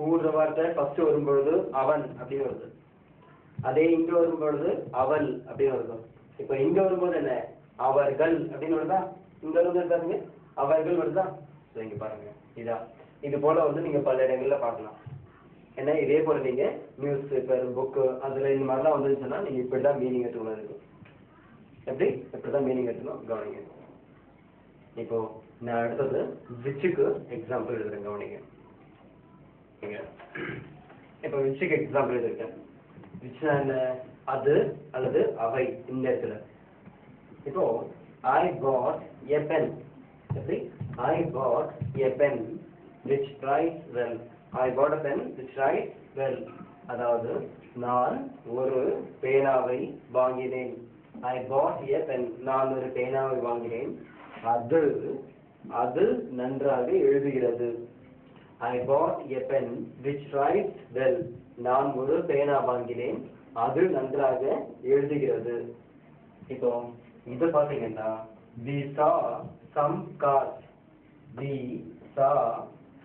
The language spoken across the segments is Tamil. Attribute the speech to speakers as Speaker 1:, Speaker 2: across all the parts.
Speaker 1: ஹூன்ற வார்த்தை ஃபர்ஸ்ட் வரும்பொழுது அவன் அப்படின்னு வருது. அதே இங்க வரும்பொழுது அவள் அப்படின்னு வருது. இப்ப இங்க வரும்போது என்ன, அவர்கள் அப்படின்னு வருதா, இங்க வருது பாருங்க அவர்கள் வருதா. இங்க பாருங்க இதான். இது போல வந்து நீங்க பல இடங்கள்ல பார்க்கலாம். ஏன்னா இதே போல நீங்க நியூஸ் பேப்பர் புக்கு அதுல இந்த மாதிரிலாம் வந்துச்சுன்னா நீங்க இப்படிதான் மீனிங் எடுத்துக்கணும். இருக்கும் இப்படிதான் மீனிங் எடுத்துக்கணும். கவனிங்க. இப்போ நான் அடுத்தது விச்சுக்கு எக்ஸாம்பிள் எழுதுறேன். கவனிங்க. இப்போ விச்சுக்கு எக்ஸாம்பிள் எழுதிருக்கேன். விச் அது அல்லது அவை இந்த இடத்துல. இப்போ I bought a pen. எப்படி I bought a pen which writes well. I bought a pen which writes well. அதாவது நான் ஒரு பேனாவை வாங்கினேன். I bought a pen. நான் ஒரு பேனாவை வாங்கினேன். அது நன்றாக எழுதுகிறது. I bought a pen which writes well. நான் ஒரு பேனா வாங்கினேன். அது நன்றாக எழுதுகிறது. இப்போ இது பாத்தீங்கன்னா we saw some cars. We saw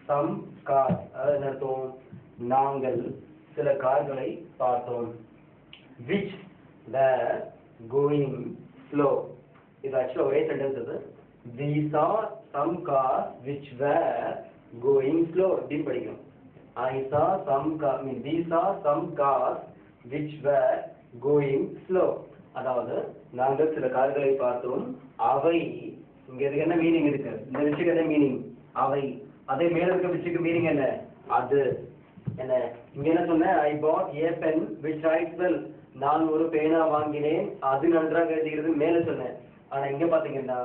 Speaker 1: some cars. அது என்ன அர்த்தம்? நாங்கள் சில கார்களை பார்த்தோம். which were going slow. இது ஆக்சுவலா ஒரே சென்டென்ஸ். இது we saw some cars which were going slow அப்படின்னு படிக்கணும். I saw some cars, we saw some cars which were going slow. அதாவது நாங்கள் சில கார்களை பார்த்தோம். அவை இங்க இதுக்கு என்ன மீனிங் இருக்கு? இந்த விஷயத்துக்கு என்ன மீனிங்? அவை. அதே மேல இருக்க விஷயத்துக்கு மீனிங் என்ன? அது. என்ன இங்க என்ன சொன்னேன்? I bought a pen which writes well. நான் ஒரு பேனா வாங்கினேன். அது நன்றாக எழுதுகிறது மேல சொன்னேன். ஆனா இங்க பாத்தீங்கன்னா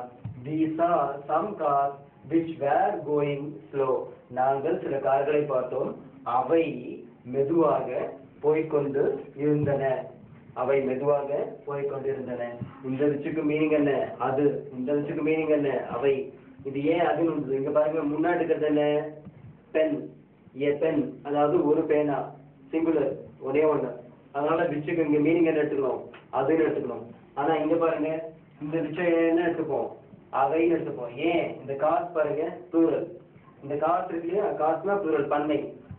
Speaker 1: we saw some cars which were going slow. நாங்கள் சில கார்களை பார்த்தோம். அவை மெதுவாக போய்கொண்டு இருந்தன. அவை மெதுவாக போய்கொண்டிருந்தன. இந்த விஷயத்துக்கு மீனிங் என்ன? அது. இந்த விஷயத்துக்கு மீனிங் என்ன? அவை. இது ஏன் அதுன்னு இங்க பாருங்க. முன்னாடி இருக்கிறது என்ன? பென். ஏ பென் அதாவது ஒரு பேனா, சிங்குலர், ஒரே ஒண்ணு. அதனால விஷயத்துக்கு இங்க மீனிங் என்ன எடுத்துக்கணும்? அதுன்னு எடுத்துக்கணும். ஆனா இங்க பாருங்க இந்த விஷயம் என்ன எடுத்துப்போம்? அவைன்னு எடுத்துப்போம். ஏன்? இந்த காஸ் பாருங்க ப்ளூரல். இந்த காஸ் இருக்கு இல்லையா, காஸ்னா ப்ளூரல் பன்மை.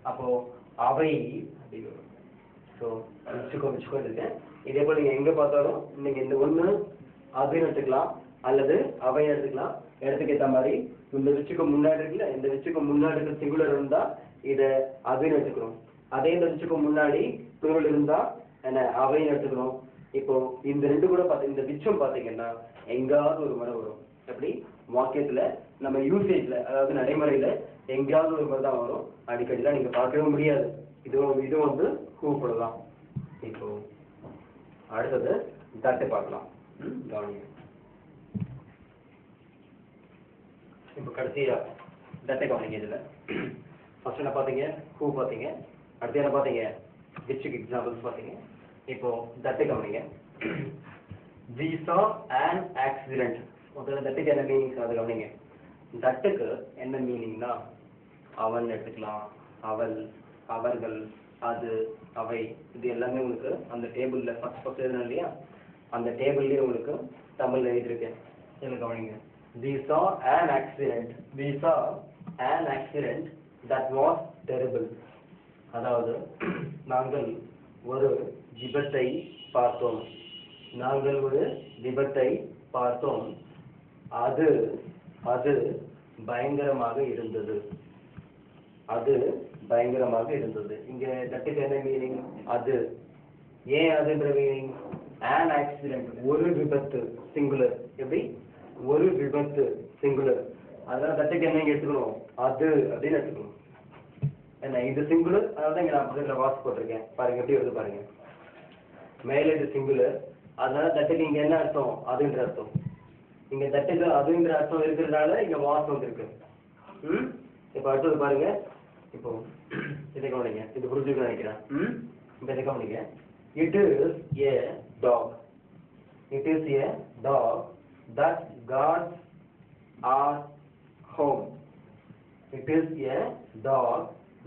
Speaker 1: அப்போ அவை அப்படி வரும். ஸோ வச்சுக்கோ இருக்கேன். இதே போல் நீங்கள் எங்கே பார்த்தாலும் நீங்கள் இந்த ஒன்று அதுன்னு எடுத்துக்கலாம் அல்லது அவை எடுத்துக்கலாம். இடத்துக்கு ஏற்ற மாதிரி இந்த விச்சுக்கு முன்னாடி இருக்குல்ல, இந்த விச்சுக்கு முன்னாடி இருக்க சிங்குலர் இருந்தால் இதை அதுன்னு எடுத்துக்கணும். அதே இந்த விச்சுக்கு முன்னாடி ப்ளூரல் இருந்தால் என்ன அவைன்னு எடுத்துக்கணும். இப்போ இந்த ரெண்டு கூட இந்த விச்சம் பார்த்தீங்கன்னா எங்காவது ஒரு முறை வரும். எப்படி வாக்கியத்தில் நம்ம யூசேஜில் அதாவது நடைமுறையில் எங்கேயாவது ஒரு முறை தான் வரும். அடிக்கடிலாம் நீங்கள் பார்க்கவே முடியாது. இதுவும் வந்து கூப்பிடலாம். இப்போ அடுத்தது தட்டை பார்க்கலாம். கவனிங்க. இப்போ கடைசியா தட்டை கவனிங்க. இதில் ஃபர்ஸ்ட் என்ன பார்த்தீங்க? ஹூ பார்த்தீங்க. அடுத்து என்ன பார்த்தீங்க? விச்சுக்கு எக்ஸாம்பிள்ஸ் பார்த்தீங்க. இப்போ தட்டை கவனிங்க. we saw an accident. முதல்ல தட்டுக்கு என்ன மீனிங்ஸ் அது கவனிங்க. தட்டுக்கு என்ன மீனிங்னா அவன் எடுத்துக்கலாம், அவள், அவர்கள், அது, அவை. இது எல்லாமே உங்களுக்கு அந்த டேபிளில் ஃபர்ஸ்ட் எழுதணும் இல்லையா, அந்த டேபிள்லேயே உங்களுக்கு தமிழில் எழுதியிருக்கேன். இதில் கவனிங்க. we saw an accident. we saw an accident that was terrible. அதாவது நாங்கள் ஒரு விபத்தை பார்த்தோம். நாங்கள் ஒரு விபத்தை பார்த்தோம். அது பயங்கரமாக இருந்தது. அது பயங்கரமாக இருந்தது. இங்க தட்டுக்கு என்ன மீனிங்? அது. ஏன் அதுன்ற மீனிங்? an accident ஒரு விபத்து சிங்குலர். எப்படி ஒரு விபத்து சிங்குலர். அதனால தட்டுக்கு என்ன எடுத்துக்கணும்? அது அப்படின்னு எடுத்துக்கணும். என்ன இது சிங்குலர், அதனால இங்க நான் பக்கத்துல வாசி போட்டிருக்கேன். பாருங்க எப்படி வருது பாருங்க. மேல இது சிங்குலர், அதனால தட்டுக்கு இங்க என்ன அர்த்தம்? அதுன்ற அர்த்தம். இங்க தட்டுக்கு அதுன்ற அர்த்தம் இருக்கிறதுனால இங்க வாசம் வந்திருக்கு. இப்ப அடுத்தது பாருங்க. இப்போ இதை கவனிங்க. இது புரிஞ்சுக்க நினைக்கிறேன். இப்ப இதை கவனிங்க. It is a dog. It is a dog that guards our home. It is a dog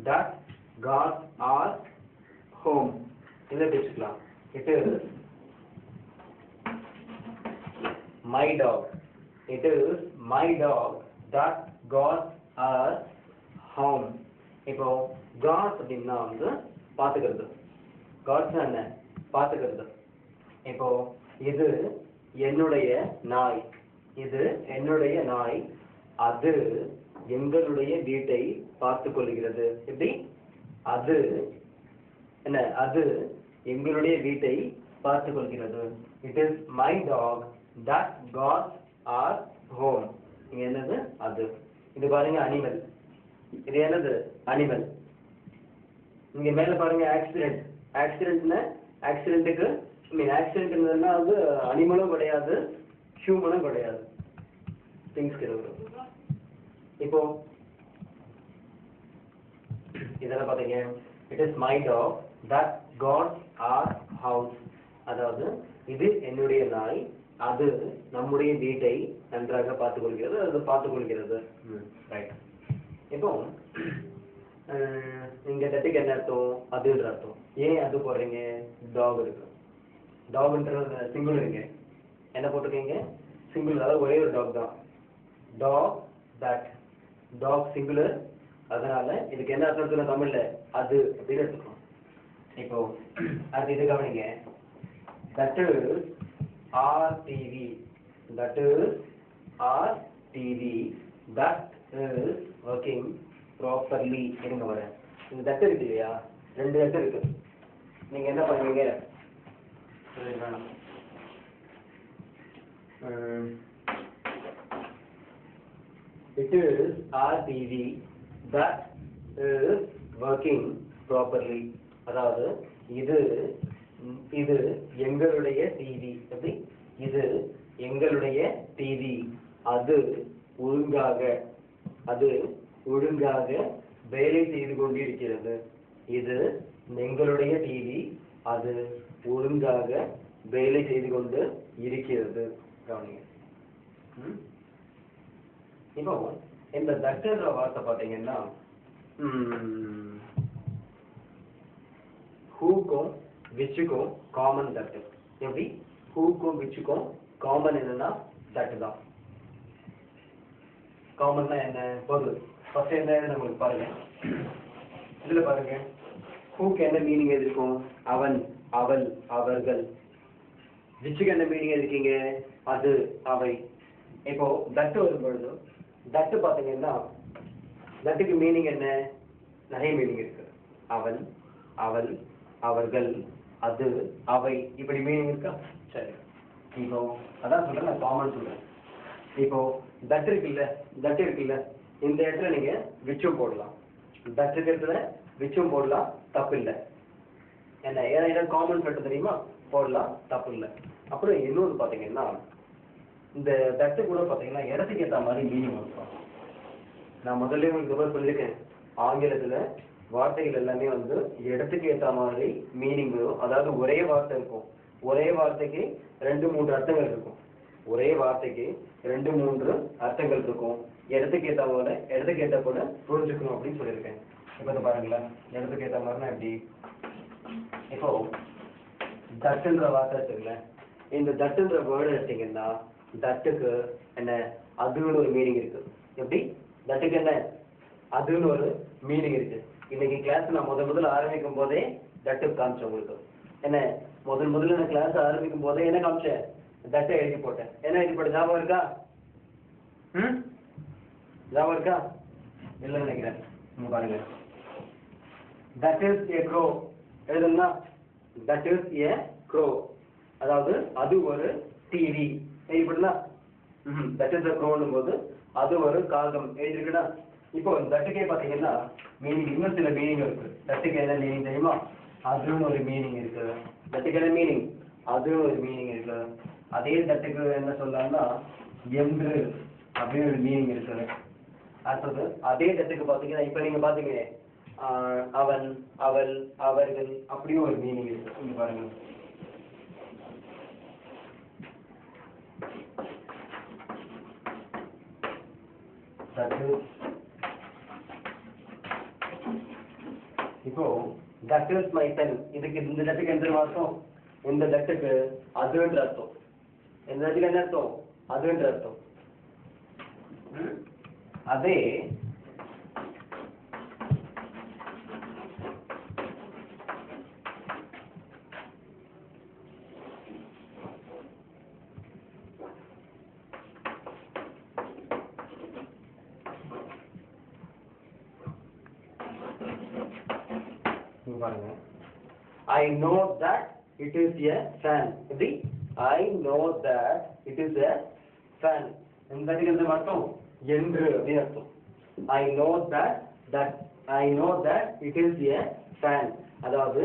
Speaker 1: that guards our home. இதை பேசிக்கலாம். It is my dog. It is my dog that guards our home. இப்போ காட்ஸ் அப்படின்னா வந்து பார்த்துக்கிறது. காட்ஸ்னா என்ன? பார்த்துக்கிறது. இப்போ இது என்னுடைய நாய், இது என்னுடைய நாய், அது எங்களுடைய வீட்டை பார்த்து கொள்கிறது. எப்படி? அது என்ன? அது எங்களுடைய வீட்டை பார்த்து கொள்கிறது. It is my dog that guards our home. இங்க என்னது? அது. இது பாருங்க அனிமல். இது என்னது? அனிமல். இங்க மேல பாருங்க ஆக்சிடென்ட். ஆக்சிடென்ட்னா ஆக்சிடென்ட்டுக்கு ஆக்சிடென்ட்னா வந்து அனிமலும் கிடையாது, ஹியூமனும் கிடையாது, திங்ஸ் கிடையாது. இப்போ இதெல்லாம் பாத்தீங்க. It is my dog that guards our house. அதாவது இது என்னுடைய நாய், அது நம்முடைய வீட்டை நன்றாக பார்த்துக் கொள்கிறது, அது பார்த்துக் கொள்கிறது. ரைட். இப்போ இங்க தட்டுக்கு என்ன அர்த்தம்? அதுன்ற அர்த்தம். ஏன் அது போடுறீங்க? டாக் இருக்கு. டாக்ன்றது சிங்கிள் இருக்கு. என்ன போட்டிருக்கீங்க? சிங்கிள், அதாவது ஒரே ஒரு டாக் தான். டாக் தட், டாக் சிங்குலர், அதனால இதுக்கு என்ன அர்த்தம் தமிழ்ல? அது அப்படின்னு எடுத்துக்கணும். இப்போ அது இது கவனிங்க. That is our TV, that is our TV, that is working properly. இருங்க வரேன். இந்த தட்டு இருக்கு இல்லையா, ரெண்டு தட்டு இருக்கு. நீங்க என்ன பண்ணுவீங்க? it is our TV that is working properly. அதாவது இது இது எங்களுடைய டிவி. எப்படி? இது எங்களுடைய டிவி, அது ஒழுங்காக, அது ஒழுங்காக வேலை செய்து கொண்டிருக்கிறது. இது எங்களுடைய டிவி, அது ஒழுங்காக வேலை செய்து கொண்டு இருக்கிறது. கவனிங்க. இப்போ இந்த தட்டுன்ற வார்த்தை பார்த்தீங்கன்னா ஹூக்கும் விச்சுக்கும் காமன் தட்டு. எப்படி? ஹூக்கும் விச்சுக்கும் காமன் என்னன்னா தட்டு தான். காமன்னா என்ன? பொது. ஃபர்ஸ்ட் என்ன நம்மளுக்கு பாருங்க, இதுல பாருங்க. ஹூக்கு என்ன மீனிங் எதிர்க்கும்? அவன், அவள், அவர்கள். விச்சுக்கு என்ன மீனிங் எதிர்க்கீங்க? அது, அவை. இப்போ தட்டு வரும்பொழுது தட்டு பாத்தீங்கன்னா தட்டுக்கு மீனிங் என்ன? நிறைய மீனிங் இருக்கு. அவன், அவள், அவர்கள், அது, அவை, இப்படி மீனிங் இருக்கா? சரி. இப்போ அதான் சொல்றேன், நான் காமன் சொல்றேன். இப்போ தட்டு இருக்குல்ல, தட்டு இருக்குல்ல, இந்த இடத்துல நீங்க விச்சும் போடலாம். தட்டு இடத்துல விச்சும் போடலாம், தப்பு இல்லை. என்ன? ஏன்னா காமன் சொல்லிட்டு தெரியுமா? போடலாம், தப்பு இல்லை. அப்புறம் இன்னொரு பாத்தீங்கன்னா இந்த தட்டு கூட பாத்தீங்கன்னா இடத்துக்கு ஏற்ற மாதிரி மீனிங் வரும். நான் முதல்ல உங்களுக்கு சொல்லியிருக்கேன், ஆங்கிலத்துல வார்த்தைகள் எல்லாமே வந்து இடத்துக்கு ஏற்ற மாதிரி மீனிங் வரும். அதாவது ஒரே வார்த்தை இருக்கும், ஒரே வார்த்தைக்கு 2-3 அர்த்தங்கள் இருக்கும். ஒரே வார்த்தைக்கு 2-3 அர்த்தங்கள் இருக்கும். இடத்துக்கு ஏற்ற போல, இடத்துக்கு ஏற்ற போல புரிஞ்சுக்கணும் அப்படின்னு சொல்லியிருக்கேன். இப்போ பாருங்களேன், இடத்துக்கு ஏற்ற மாதிரினா எப்படி? இப்போ தட்டுன்ற வார்த்தை இருக்குல்ல, இந்த தட்டுன்ற வேர்டு எடுத்தீங்கன்னா தட்டுக்கு என்ன? அதுன்னு ஒரு மீனிங் இருக்கு. எப்படி? தட்டுக்கு என்ன? அதுன்னு ஒரு மீனிங் இருக்கு. இன்னைக்கு கிளாஸ் நான் முதல்ல ஆரம்பிக்கும் போதே தட்டு காமிச்சேன் உங்களுக்கு. என்ன? முதல்ல நான் கிளாஸ் ஆரம்பிக்கும் போதே என்ன காமிச்சேன்? தட்டை எழுதி போட்டேன். என்ன எழுதி போட்டேன்? ஞாபகம் இருக்கா? ஞாபகம் இருக்கா? இல்லைன்னு நினைக்கிறேன். பாருங்க, தட் இஸ் ஏ க்ரோ எழுதுனா, தட் இஸ் ஏ க்ரோ, அதாவது அது ஒரு டிவி எழுதிப்படா. தட் இஸ் ஏ க்ரோன்னும் போது அது ஒரு காகம் எழுதிருக்குடா. இப்போ தட்டுக்கே பாத்தீங்கன்னா மீனிங், இன்னும் சில மீனிங் இருக்கு. தட்டுக்கு என்ன மீனிங் தெரியுமா? அதுன்னு ஒரு மீனிங் இருக்கு. தட்டுக்கு என்ன மீனிங்? அதுன்னு ஒரு மீனிங் இருக்கு. அதே தட்டுக்கு என்ன சொல்லலாம்னா என்று அப்படின்னு ஒரு மீனிங் இருக்கு. அடுத்தது அதே தட்டுக்கு பாத்தீங்கன்னா இப்ப நீங்க பாத்தீங்க அவன், அவள், அவர்கள், அப்படியும் ஒரு மீனிங் இருக்கு. இங்க பாருங்க, இப்போ that is my pen. இதுக்கு இந்த தட்டுக்கு எந்த அர்த்தம்? இந்த தட்டுக்கு அதுன்ற அர்த்தம். இந்த தட்டுக்கு என்ன அர்த்தம்? அதுன்ற அர்த்தம். இங்க பாருங்க I know that it is a fan எப்படி I know that it is a fan இந்த இடத்துல மட்டும் என்று அப்படி அர்த்தம் I know that it is a fan அதாவது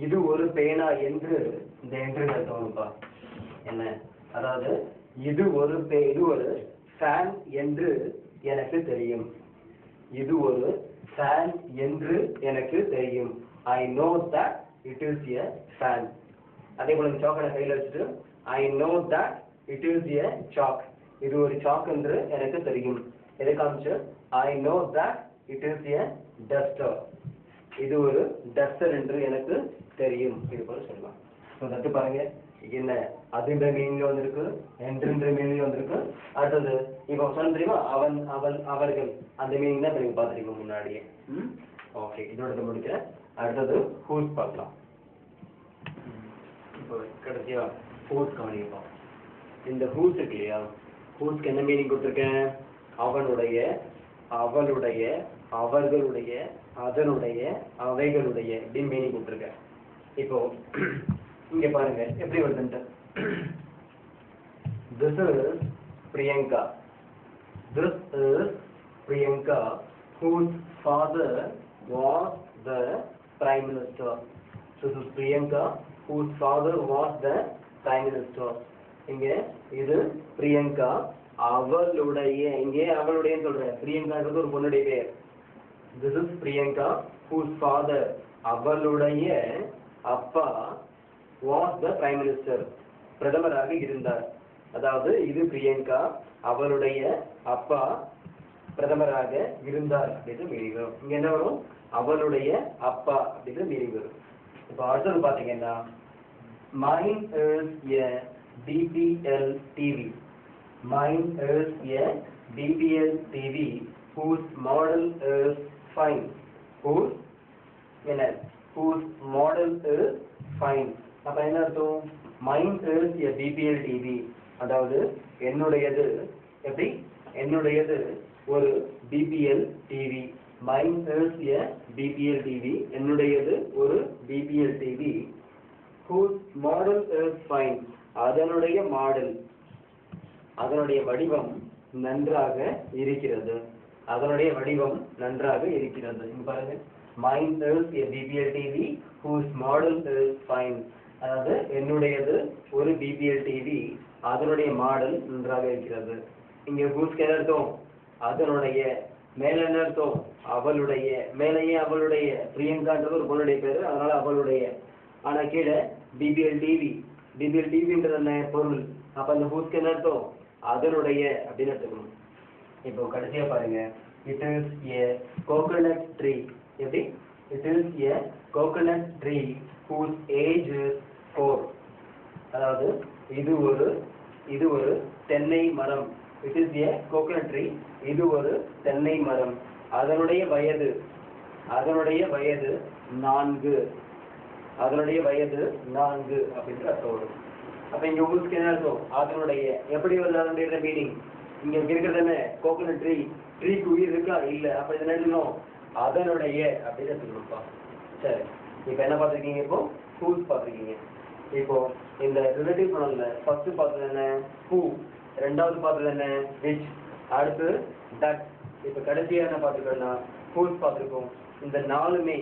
Speaker 1: இது ஒரு பேனா என்று இந்த என்று அர்த்தம்ப்பா என்ன அதாவது இது ஒரு ஃபேன் என்று எனக்கு தெரியும் இது ஒரு ஃபேன் என்று எனக்கு தெரியும் I know that it is a fan அதே போல சாக்லேட் கையில வச்சிட்டு I know that it is a chalk இது ஒரு சாக் என்று எனக்கு தெரியும் இதை காமிச்சு I know that it is a duster இது ஒரு டஸ்டர் என்று எனக்கு தெரியும் இது போல சொல்லலாம் ஸோ தட்டு பாருங்க என்ன அதுன்ற மீனிங் வந்திருக்கு என்றுன்ற மீனிங் வந்திருக்கு அடுத்தது இப்போ சொன்ன தெரியுமா அவன் அவள் அவர்கள் அந்த மீனிங் தான் நீங்க பார்த்துருக்கீங்க முன்னாடியே ஓகே இதோட முடிக்கிறேன் அடுத்தது ஹூஸ் பார்க்கலாம் இப்போ கடைசியா ஹூஸ் கவனிப்போம் இந்த ஹூஸ் இருக்கு இல்லையா ஹூஸ்க்கு என்ன மீனிங் கொடுத்துருக்கேன் அவனுடைய அவளுடைய அவர்களுடைய அதனுடைய அவைகளுடைய அப்படின்னு மீனிங் கொடுத்துருக்கேன் இப்போ இங்க பாருங்க எப்படி வருதுன்ட்டு this is Priyanka whose father was the prime minister this is Priyanka whose father was the prime minister இங்க இது பிரியங்கா அவளுடைய இங்கே அவளுடையன்னு சொல்றேன் பிரியங்கான்றது ஒரு பொண்ணுடைய பேர் this is Priyanka whose father அவளுடைய அப்பா was the prime minister பிரதமராக இருந்தார் அதாவது இது பிரியங்கா அவளுடைய அப்பா பிரதமராக இருந்தார் அப்படின்னு மீனிங் வரும் இங்க என்ன வரும் அவளுடைய அப்பா அப்படின்னு மீனிங் வரும் இப்போ அடுத்தது பாத்தீங்கன்னா mine is a DPL TV mine is a DPL TV whose model is fine whose model is fine அப்ப என்ன அர்த்தம் mine is a DPL TV அதாவது என்னுடையது எப்படி என்னுடையது ஒரு DPL TV mine is a DPL TV என்னுடையது ஒரு DPL TV whose model is fine அதனுடைய மாடல் அதனுடைய வடிவம் நன்றாக இருக்கிறது அதனுடைய வடிவம் நன்றாக இருக்கிறது இங்க பாருங்க mine is a DPL TV whose model is fine அதாவது என்னுடையது ஒரு DPL TV அதனுடைய மாடல் நன்றாக இருக்கிறது இங்க whose என்ன அர்த்தம் அதனுடைய மேல என்ன அர்த்தம் அவளுடைய மேலேயே அவளுடைய பிரியங்கான்றது ஒரு பொண்ணுடைய பேரு அதனால அவளுடைய ஆனா கீழே DPL TVன்றது என்ன பொருள் அப்ப அந்த whose என்ன அர்த்தம் அதனுடைய அப்படின்னு எடுத்துக்கணும் இப்போ கடைசியா பாருங்க it is a coconut tree எப்படி it is a coconut tree whose age is 4 அதாவது இது ஒரு தென்னை மரம் it is a coconut tree இது ஒரு தென்னை மரம் அதனுடைய வயது 4 அப்படின்ற அர்த்தம் வரும் அப்ப இங்க உங்களுக்கு என்ன அர்த்தம் அதனுடைய எப்படி வருது அதனுடைய மீனிங் இங்க இருக்கிறது என்ன கோகனட் ட்ரீக்கு உயிர் இருக்கா இல்ல அப்ப இது என்ன அதனுடைய அப்படின்னு எடுத்துக்கணும்ப்பா சரி இப்ப என்ன பார்த்துருக்கீங்க இப்போ ஹூஸ் பார்த்துருக்கீங்க இப்போ இந்த ரிலேட்டிவ் ப்ரொனவுன்ல ஃபர்ஸ்ட் பார்த்தது என்ன ஹூ ரெண்டாவது பார்த்தது என்ன விச் அடுத்து தட் இப்ப கடைசியா என்ன பார்த்துக்கோன்னா ஹூஸ் பார்த்துருக்கோம் இந்த நாலுமே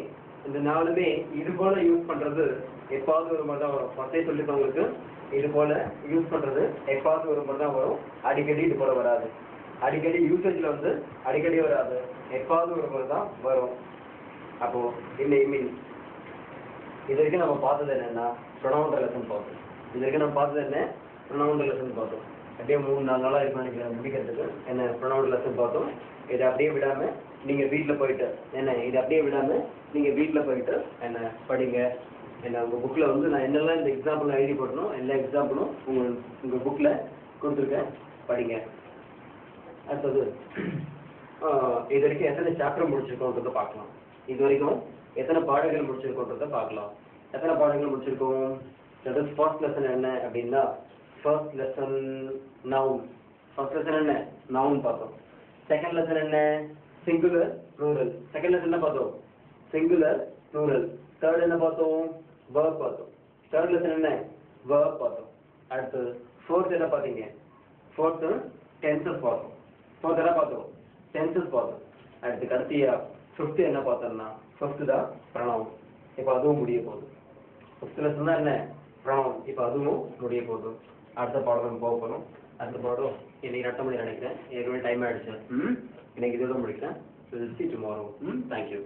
Speaker 1: இது போல யூஸ் பண்றது எப்பாவது ஒரு மாதிரி தான் வரும் ஃபர்ஸ்டே சொல்லிருக்கோம் உங்களுக்கு இது போல யூஸ் பண்றது எப்பாவது ஒரு மாதிரி தான் வரும் அடிக்கடி இது போல வராது அடிக்கடி யூசேஜ்ல வந்து அடிக்கடி வராது எப்பாவது ஒரு மாதிரி தான் வரும் அப்போ இந்த மீன் இது வரைக்கும் நம்ம பார்த்தது என்னன்னா ப்ரொனவுன் லெசன் பார்த்தோம் இது வரைக்கும் நம்ம பார்த்தது என்ன ப்ரொனவுன் லெசன் பார்த்தோம் அப்படியே 3-4 நாளா இருக்கும் நினைக்கிறேன் முடிக்கிறதுக்கு என்ன ப்ரொனவுன் லெசன் பார்த்தோம் இதை அப்படியே விடாம நீங்க வீட்டுல போயிட்டு என்ன படிங்க என்ன உங்க புக்ல வந்து நான் என்னெல்லாம் இந்த எக்ஸாம்பிள் எழுதி போட்டணும் எல்லா எக்ஸாம்பிளும் உங்க புக்ல கொடுத்துருக்கேன் படிங்க அடுத்தது இது வரைக்கும் எத்தனை சாப்டர் முடிச்சிருக்கோன்றத பார்க்கலாம் இது வரைக்கும் எத்தனை பாடங்கள் முடிச்சிருக்கோன்றத பார்க்கலாம் எத்தனை பாடங்கள் முடிச்சிருக்கோம் ஃபர்ஸ்ட் லெசன் என்ன அப்படின்னா ஃபர்ஸ்ட் லெசன் என்ன நவுன் பார்த்தோம் செகண்ட் லெசன் என்ன சிங்குலர் ப்ளூரல் செகண்ட் லெசன் என்ன பார்த்தோம் சிங்குலர் plural. Third என்ன பார்த்தோம்? verb பார்த்தோம். Third lesson என்ன? verb பார்த்தோம். அடுத்து fourth என்ன பார்த்தீங்க? fourth tenses பார்த்தோம். fourth என்ன பார்த்தோம்? tenses பார்த்தோம். அடுத்து கடைசியா fifth என்ன பார்த்தோம்னா fifth தான் pronoun. இப்போ அதுவும் முடிய போகுது. fifth lesson தான் என்ன? pronoun. இப்போ அதுவும் முடிய போகுது. அடுத்த பாடம் போக போகிறோம். அடுத்த பாடம் இன்னைக்கு 8 மணி நினைக்கிறேன். ஏற்கனவே டைம் ஆயிடுச்சு. இன்னைக்கு இதோட முடிக்கிறேன். We'll see tomorrow. Thank you.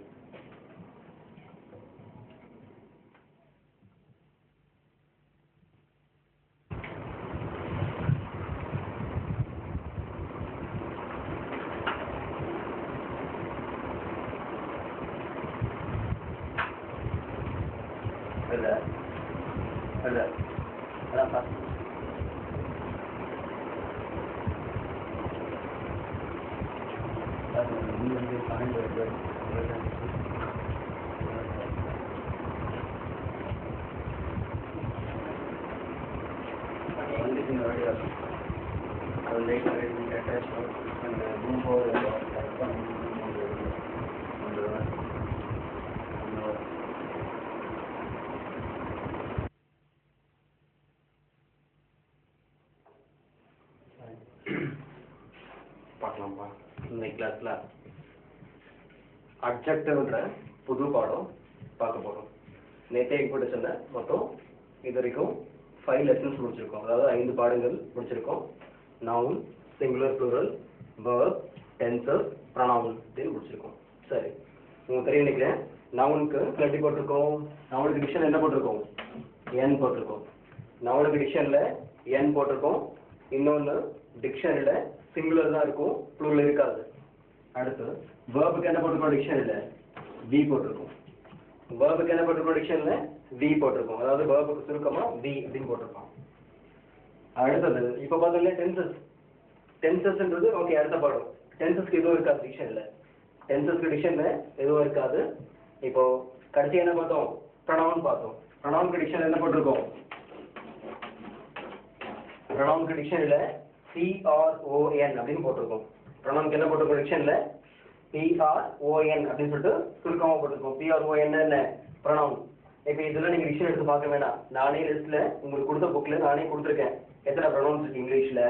Speaker 1: பார்க்கலாம்ப்பா. இன்னைக்கு கிளாஸ்ல அட்ஜெக்டிவ்ன்ற புது பாடம் பார்க்க போறோம். நேற்றே கூட சொன்ன மொத்தம் இது வரைக்கும் 5 lessons முடிச்சிருக்கோம். அதாவது 5 பாடங்கள் முடிச்சிருக்கோம். Noun, singular, plural, verb, tenses, pronoun அப்படின்னு முடிச்சிருக்கோம். சரி, உங்களுக்கு தெரியும் நினைக்கிறேன். நவுனுக்கு எப்படி போட்டிருக்கோம்? நவுனுக்கு டிக்ஷன் என்ன போட்டிருக்கோம்? n போட்டிருக்கோம். நவுனுக்கு டிக்ஷன்ல n போட்டிருக்கோம். இன்னொன்று டிக்ஷனில் சிங்குலர் தான் இருக்கும், ப்ளூரல் இருக்காது. அடுத்து வேர்புக்கு என்ன போட்டிருக்கோம்? டிக்ஷனில் v போட்டிருக்கோம். வேர்புக்கு என்ன போட்டிருக்கோம்? டிக்ஷனில் v போட்டிருக்கோம். அதாவது வேர்புக்கு சுருக்கமாக v அப்படின்னு போட்டிருக்கோம். அடுத்தது இப்போ பார்த்தோம்ல டென்சஸ். டென்சஸ்ன்றது ஓகே அடுத்த பாடம். டென்சஸ்க்கு எதுவும் இருக்காது டிக்ஷனில். டென்சஸ்க்கு டிக்ஷனில் எதுவும் இருக்காது. இப்போ கடைசி என்ன பார்த்தோம்? ப்ரொனவுன் பார்த்தோம். ப்ரொனவுனுக்கு டிக்ஷனில் என்ன போட்டிருக்கோம்? ப்ரொனவுனுக்கு டிக்ஷனில் PRON அப்படின்னு போட்டிருக்கோம். ப்ரொனவுனுக்கு என்ன போட்டிருக்கோம்? டிக்ஷனில் PRON அப்படின்னு சொல்லிட்டு சுருக்கமாக போட்டிருக்கோம். PRON என்ன? ப்ரொனவுன். இப்போ இதெல்லாம் நீங்கள் டிக்ஷன் எடுத்து பார்க்க வேணாம். நானே லிஸ்ட்டில் உங்களுக்கு கொடுத்த புக்கில் நானே கொடுத்துருக்கேன். எத்தனை ப்ரொனவுன்ஸ் இருக்குது இங்கிலீஷில்,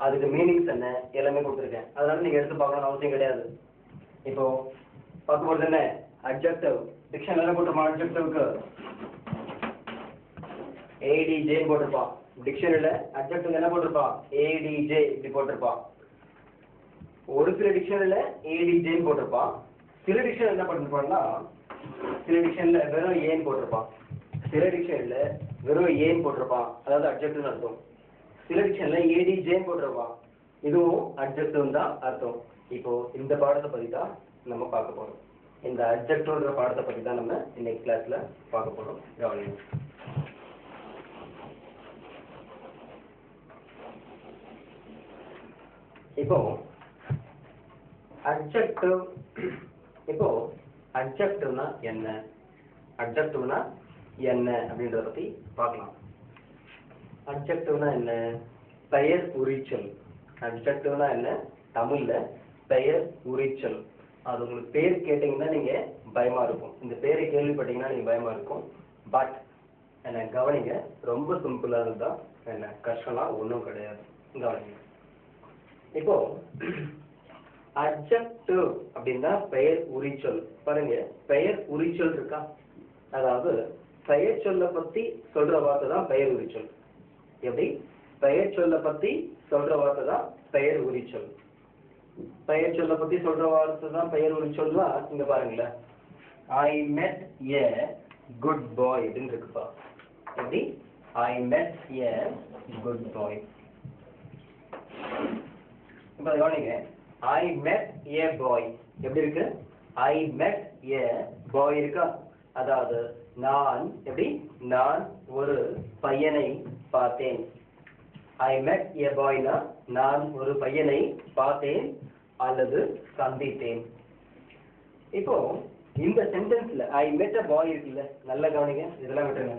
Speaker 1: அதுக்கு மீனிங்ஸ் என்ன எல்லாமே கொடுத்துருக்கேன். அதனால நீங்கள் எடுத்து பார்க்கணும்னு அவசியம் கிடையாது. இப்போ பார்க்க போகிறது என்ன? அட்ஜெக்டிவ். டிக்ஷனில் என்ன போட்டிருப்பான்? அட்ஜெக்டிவ்க்கு ADJ போட்டிருப்பான். டிக்ஷனில் அட்ஜெக்டிவ் என்ன போட்டிருப்பான்? ADJ இப்படி போட்டிருப்பான். ஒரு சில டிக்ஷனில் ADJ போட்டிருப்பான். சில டிக்ஷன் என்ன பண்ணிருப்பான்னா, சில டிக்ஷனில் வெறும் ஏன் போட்டிருப்பான். சில டிக்ஷனில் வெறும் ஏன் போட்டிருப்பான், அதாவது அட்ஜெக்டிவ்னு அர்த்தம். சில டிக்ஷனில் ADJ போட்டிருப்பான், இதுவும் அட்ஜெக்டிவ் தான் அர்த்தம். இப்போ இந்த பாடத்தை பற்றி தான் நம்ம பார்க்க போகிறோம். இந்த அட்ஜெக்டிவ்ன்ற பாடத்தை பற்றி தான் நம்ம இன்னைக்கு கிளாஸில் பார்க்க போகிறோம். கவனிங்க. இப்போ அட்ஜெக்டிவ். இப்போ அட்ஜெக்டிவ்னா என்ன? அட்ஜெக்டிவ்னா என்ன அப்படின்றத பத்தி பார்க்கலாம். அட்ஜெக்டிவ்னா என்ன? பெயர் உரிச்சொல். அட்ஜெக்டிவ்னா என்ன? தமிழ்ல பெயர் உரிச்சொல். அது உங்களுக்கு பேர் கேட்டீங்கன்னா நீங்க பயமா இருக்கும். இந்த பேரை கேள்விப்பட்டீங்கன்னா நீங்க பயமா இருக்கும். பட் என்ன கவனிங்க, ரொம்ப சிம்பிளா இருந்தா என்ன கஷ்டம்லாம் ஒன்றும் கிடையாது. கவனிங்க. இப்போ அட்ஜெக்டிவ் அப்படின்னா பெயர் உரிச்சொல். பாருங்க, பெயர் உரிச்சொல் இருக்கா? அதாவது பெயர் சொல்ல பத்தி சொல்ற வார்த்தை தான் பெயர் உரிச்சொல். எப்படி? பெயர் சொல்ல பத்தி சொல்ற வார்த்தை தான் பெயர் உரிச்சொல். பெயர் சொல்ல பத்தி சொல்ற வார்த்தை தான் பெயர் உரிச்சொல்னா இங்க பாருங்களேன். I met a good boy அப்படின்னு இருக்குப்பா. எப்படி? I met a good boy. இப்போ கவனிங்க, I met a boy எப்படி இருக்கு? I met a boy இருக்கா? அதாவது நான் எப்படி? நான் ஒரு பையனை பார்த்தேன். I met a boy னா நான் ஒரு பையனை பார்த்தேன் அல்லது சந்தித்தேன். இப்போ இந்த சென்டென்ஸ்ல I met a boy இருக்குல்ல, நல்லா கவனிங்க. இதெல்லாம் விட்டுருங்க,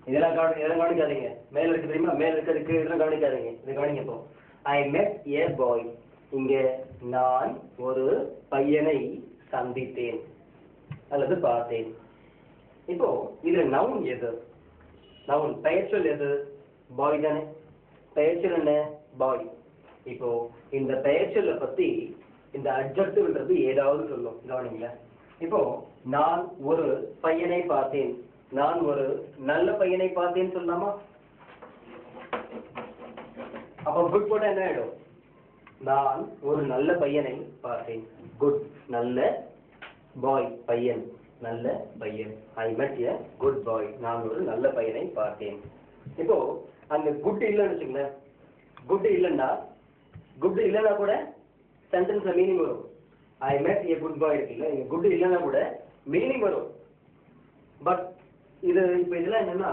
Speaker 1: இதெல்லாம் கவனிக்காதீங்க. மேல இருக்கு தெரியுமா? மேல இருக்கிறதுக்கு இதெல்லாம் கவனிக்காதீங்க. இது கவனிங்க. இப்போ I met a boy, இங்க நான் ஒரு பையனை சந்தித்தேன். அல்லது பார்த்தேன். இப்போ இதுல நவுன் எது? நவுன் பெயர்ச்சொல் எது? பாய் தானே. பெயர்ச்சொல் என்ன? பாய். இப்போ இந்த பெயர்ச்சொல்லை பத்தி இந்த அட்ஜெக்டிவ்ன்றது ஏதாவது சொல்லும். கவனிங்களா. இப்போ நான் ஒரு பையனை பார்த்தேன். நான் ஒரு நல்ல பையனை பார்த்தேன்னு சொல்லலாமா? அப்ப குட் போட்டா என்ன ஆயிடும்? நான் ஒரு நல்ல பையனை பார்த்தேன். குட், நல்ல. பாய், பையன், நல்ல பையன். ஐ மெட் எ குட் பாய். நான் ஒரு நல்ல பையனை பார்த்தேன். இப்போ அங்க குட் இல்லைன்னு வச்சுங்களேன். குட் இல்லைன்னா கூட சென்டென்ஸ்ல மீனிங் வரும். ஐ மெட் எ குட் பாய் இருக்குல்ல, இங்க குட் இல்லைன்னா கூட மீனிங் வரும். பட் இது இப்ப இதெல்லாம் என்னன்னா,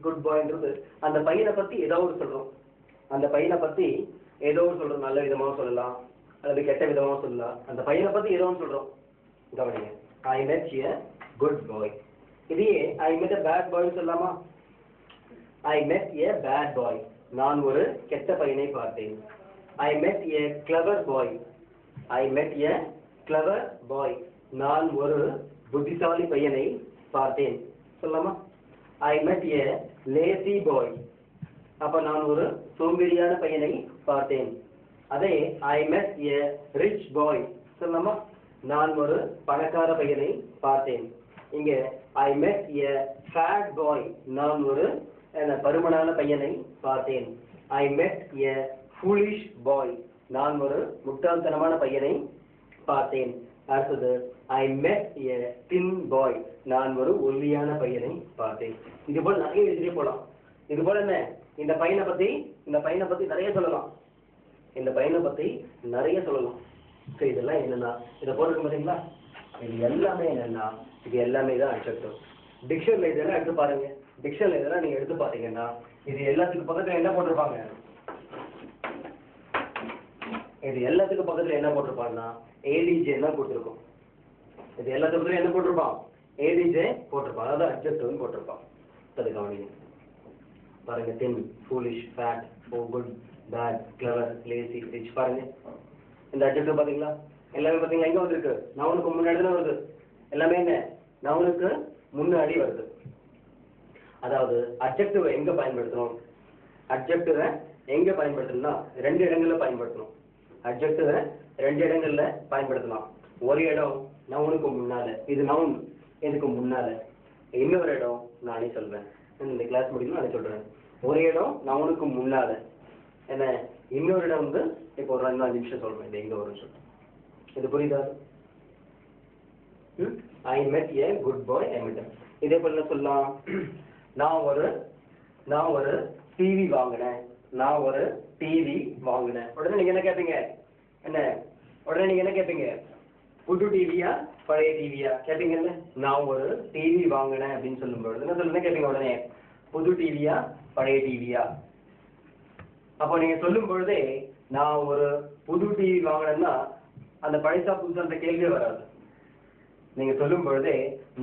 Speaker 1: குட் பாய்ன்றது அந்த பையனை பத்தி ஏதோ ஒரு சொல்றோம். அந்த பையனை பத்தி ஏதோ ஒரு சொல்றோம். நல்ல விதமாக சொல்லலாம் அல்லது கெட்ட விதமாக சொல்லலாம். அந்த பையனை பத்தி ஏதோ ஒன்று சொல்றோம். கவனிங்க. ஐ மெட் எ குட் பாய். இதையே ஐ மெட் எ பேட் பாய் சொல்லலாமா? ஐ மெட் எ பேட் பாய். நான் ஒரு கெட்ட பையனை பார்த்தேன். ஐ மெட் எ கிளவர் பாய். ஐ மெட் எ கிளவர் பாய். நான் ஒரு புத்திசாலி பையனை பார்த்தேன் சொல்லலாமா? ஐ மெட் எ லேசி பாய். அப்ப நான் ஒரு சோம்பேறியான பையனை பார்த்தேன். அதே ஐ மெட் எ ரிச் பாய் சொல்லலாமா? நான் ஒரு பணக்கார பையனை பார்த்தேன். இங்க ஐ மெட் எ ஃபேட் பாய். நான் ஒரு பருமனான பையனை பார்த்தேன். ஐ மெட் எ ஃபூலிஷ் பாய். நான் ஒரு முட்டாள்தனமான பையனை பார்த்தேன். அடுத்தது ஐ மெட் எ தின் பாய். நான் ஒரு ஒல்லியான பையனை பார்த்தேன். இது போல நிறைய எழுதிட்டே போலாம். இது போல என்ன, இந்த பையனை பத்தி நிறைய சொல்லலாம். இந்த பையனை பத்தி நிறைய சொல்லலாம். இதெல்லாம் என்னன்னா, இதை போட்டிருக்க பாத்தீங்களா? இது எல்லாமே என்னன்னா, இது எல்லாமே தான் அட்ஜெக்டிவ். டிக்ஷனரியில இதெல்லாம் எடுத்து பாருங்க. டிக்ஷனரியில இதெல்லாம் நீங்க எடுத்து பாத்தீங்கன்னா, இது எல்லாத்துக்கும் பக்கத்துல என்ன போட்டிருப்பாங்க? இது எல்லாத்துக்கும் பக்கத்துல என்ன போட்டிருப்பாங்கன்னா, ஏடிஜே தான் போட்டிருக்கோம். இது எல்லாத்துக்கும் என்ன போட்டிருப்பான்? ஏடிஜே போட்டிருப்பான். அதாவது அட்ஜெக்டிவ்னு போட்டிருப்பான். அது கவனிங்க. பாருங்க. Thin, foolish, fat, good, bad, clever, lazy, rich. பாருங்க இந்த அட்ஜெக்டிவ் பாத்தீங்களா? எல்லாமே பாத்தீங்களா எங்க வந்திருக்கு? நவுனுக்கு முன்னாடி தான் வருது. எல்லாமே என்ன, நவுனுக்கு முன்னாடி வருது. அதாவது அட்ஜெக்டிவ் எங்க பயன்படுத்தணும்? அட்ஜெக்டிவ எங்க பயன்படுத்தணும்னா ரெண்டு இடங்கள்ல பயன்படுத்தணும். அட்ஜெக்டிவ ரெண்டு இடங்கள்ல பயன்படுத்தலாம். ஒரு இடம் நவுனுக்கு முன்னால, இது நவுன் இதுக்கு முன்னால. இன்னொரு இடம் நானே சொல்வேன். இந்த கிளாஸ் முடிக்கணும் நானே சொல்றேன். ஒரு இடம் நவுனுக்கு முன்னால என்ன, இன்னொரு இடம் வந்து இப்போ ஒரு 2-4 நிமிஷம் சொல்றேன். இது எங்க வரும் சொல்றேன். இது புரியுதா? ஐ மெட் எ குட் பாய். ஐ மெட். இதே போல சொல்லலாம். நான் ஒரு டிவி வாங்கினேன். நான் ஒரு டிவி வாங்கினேன். உடனே நீங்க என்ன கேட்பீங்க? புது டிவியா பழைய டிவியா கேட்பீங்கல்ல? நான் ஒரு டிவி வாங்கினேன் அப்படின்னு சொல்லும்போது என்ன கேட்பீங்க? உடனே புது டிவியா பழைய டிவியா? அப்போ நீங்க சொல்லும் பொழுதே நான் ஒரு புது டிவி வாங்கினேன்னா அந்த பழைசா புதுசான்ற கேள்வியே வராது. நீங்க சொல்லும் பொழுதே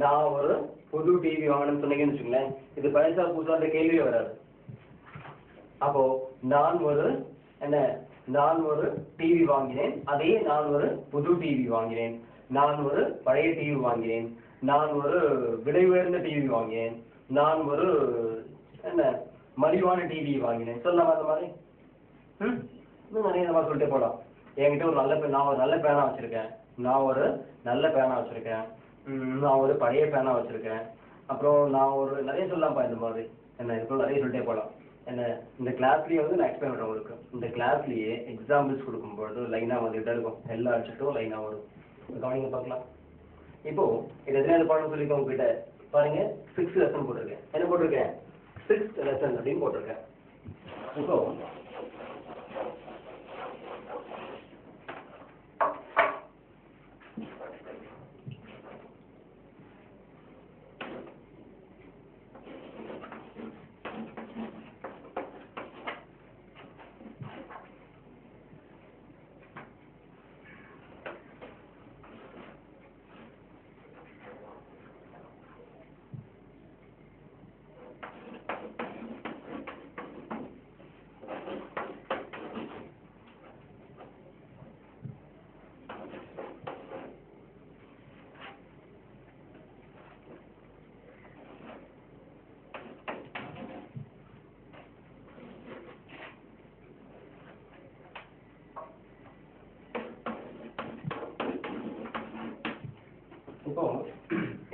Speaker 1: நான் ஒரு புது டிவி வாங்கினேன்னு சொன்னீங்கன்னு வச்சுங்களேன், இது பழைசா புதுசான்ற கேள்வியே வராது. அப்போ நான் ஒரு டிவி வாங்கினேன். அதே நான் ஒரு புது டிவி வாங்கினேன். நான் ஒரு பழைய டிவி வாங்கினேன். நான் ஒரு விலை உயர்ந்த டிவி வாங்கினேன். நான் ஒரு மலிவான டிவி வாங்கினேன் சொல்லலாம். அந்த மாதிரி இன்னும் நிறைய இந்த மாதிரி சொல்லிட்டே போகலாம். என்கிட்ட நான் ஒரு நல்ல பேனா வச்சிருக்கேன். நான் ஒரு பழைய பேனா வச்சிருக்கேன். அப்புறம் நான் ஒரு நிறைய சொல்லலாம்ப்பா. இந்த மாதிரி இதுக்குள்ள நிறைய சொல்லிட்டே போகலாம். இந்த கிளாஸ்லயே வந்து நான் எக்ஸ்பிளைன் பண்ணுறேன் உங்களுக்கு. இந்த கிளாஸ்லயே எக்ஸாம்பிள்ஸ் கொடுக்கும்பொழுது லைனா வந்துகிட்டே இருக்கும். எல்லா அடிச்சுட்டும் லைனா வரும். கவனிங்க பார்க்கலாம். இப்போ இது எத்தனை பாடம் சொல்லியிருக்கேன் உங்ககிட்ட பாருங்க. 6th லெசன் போட்டிருக்கேன். என்ன போட்டிருக்கேன்? 6th லெசன் அப்படின்னு போட்டிருக்கேன். இப்போ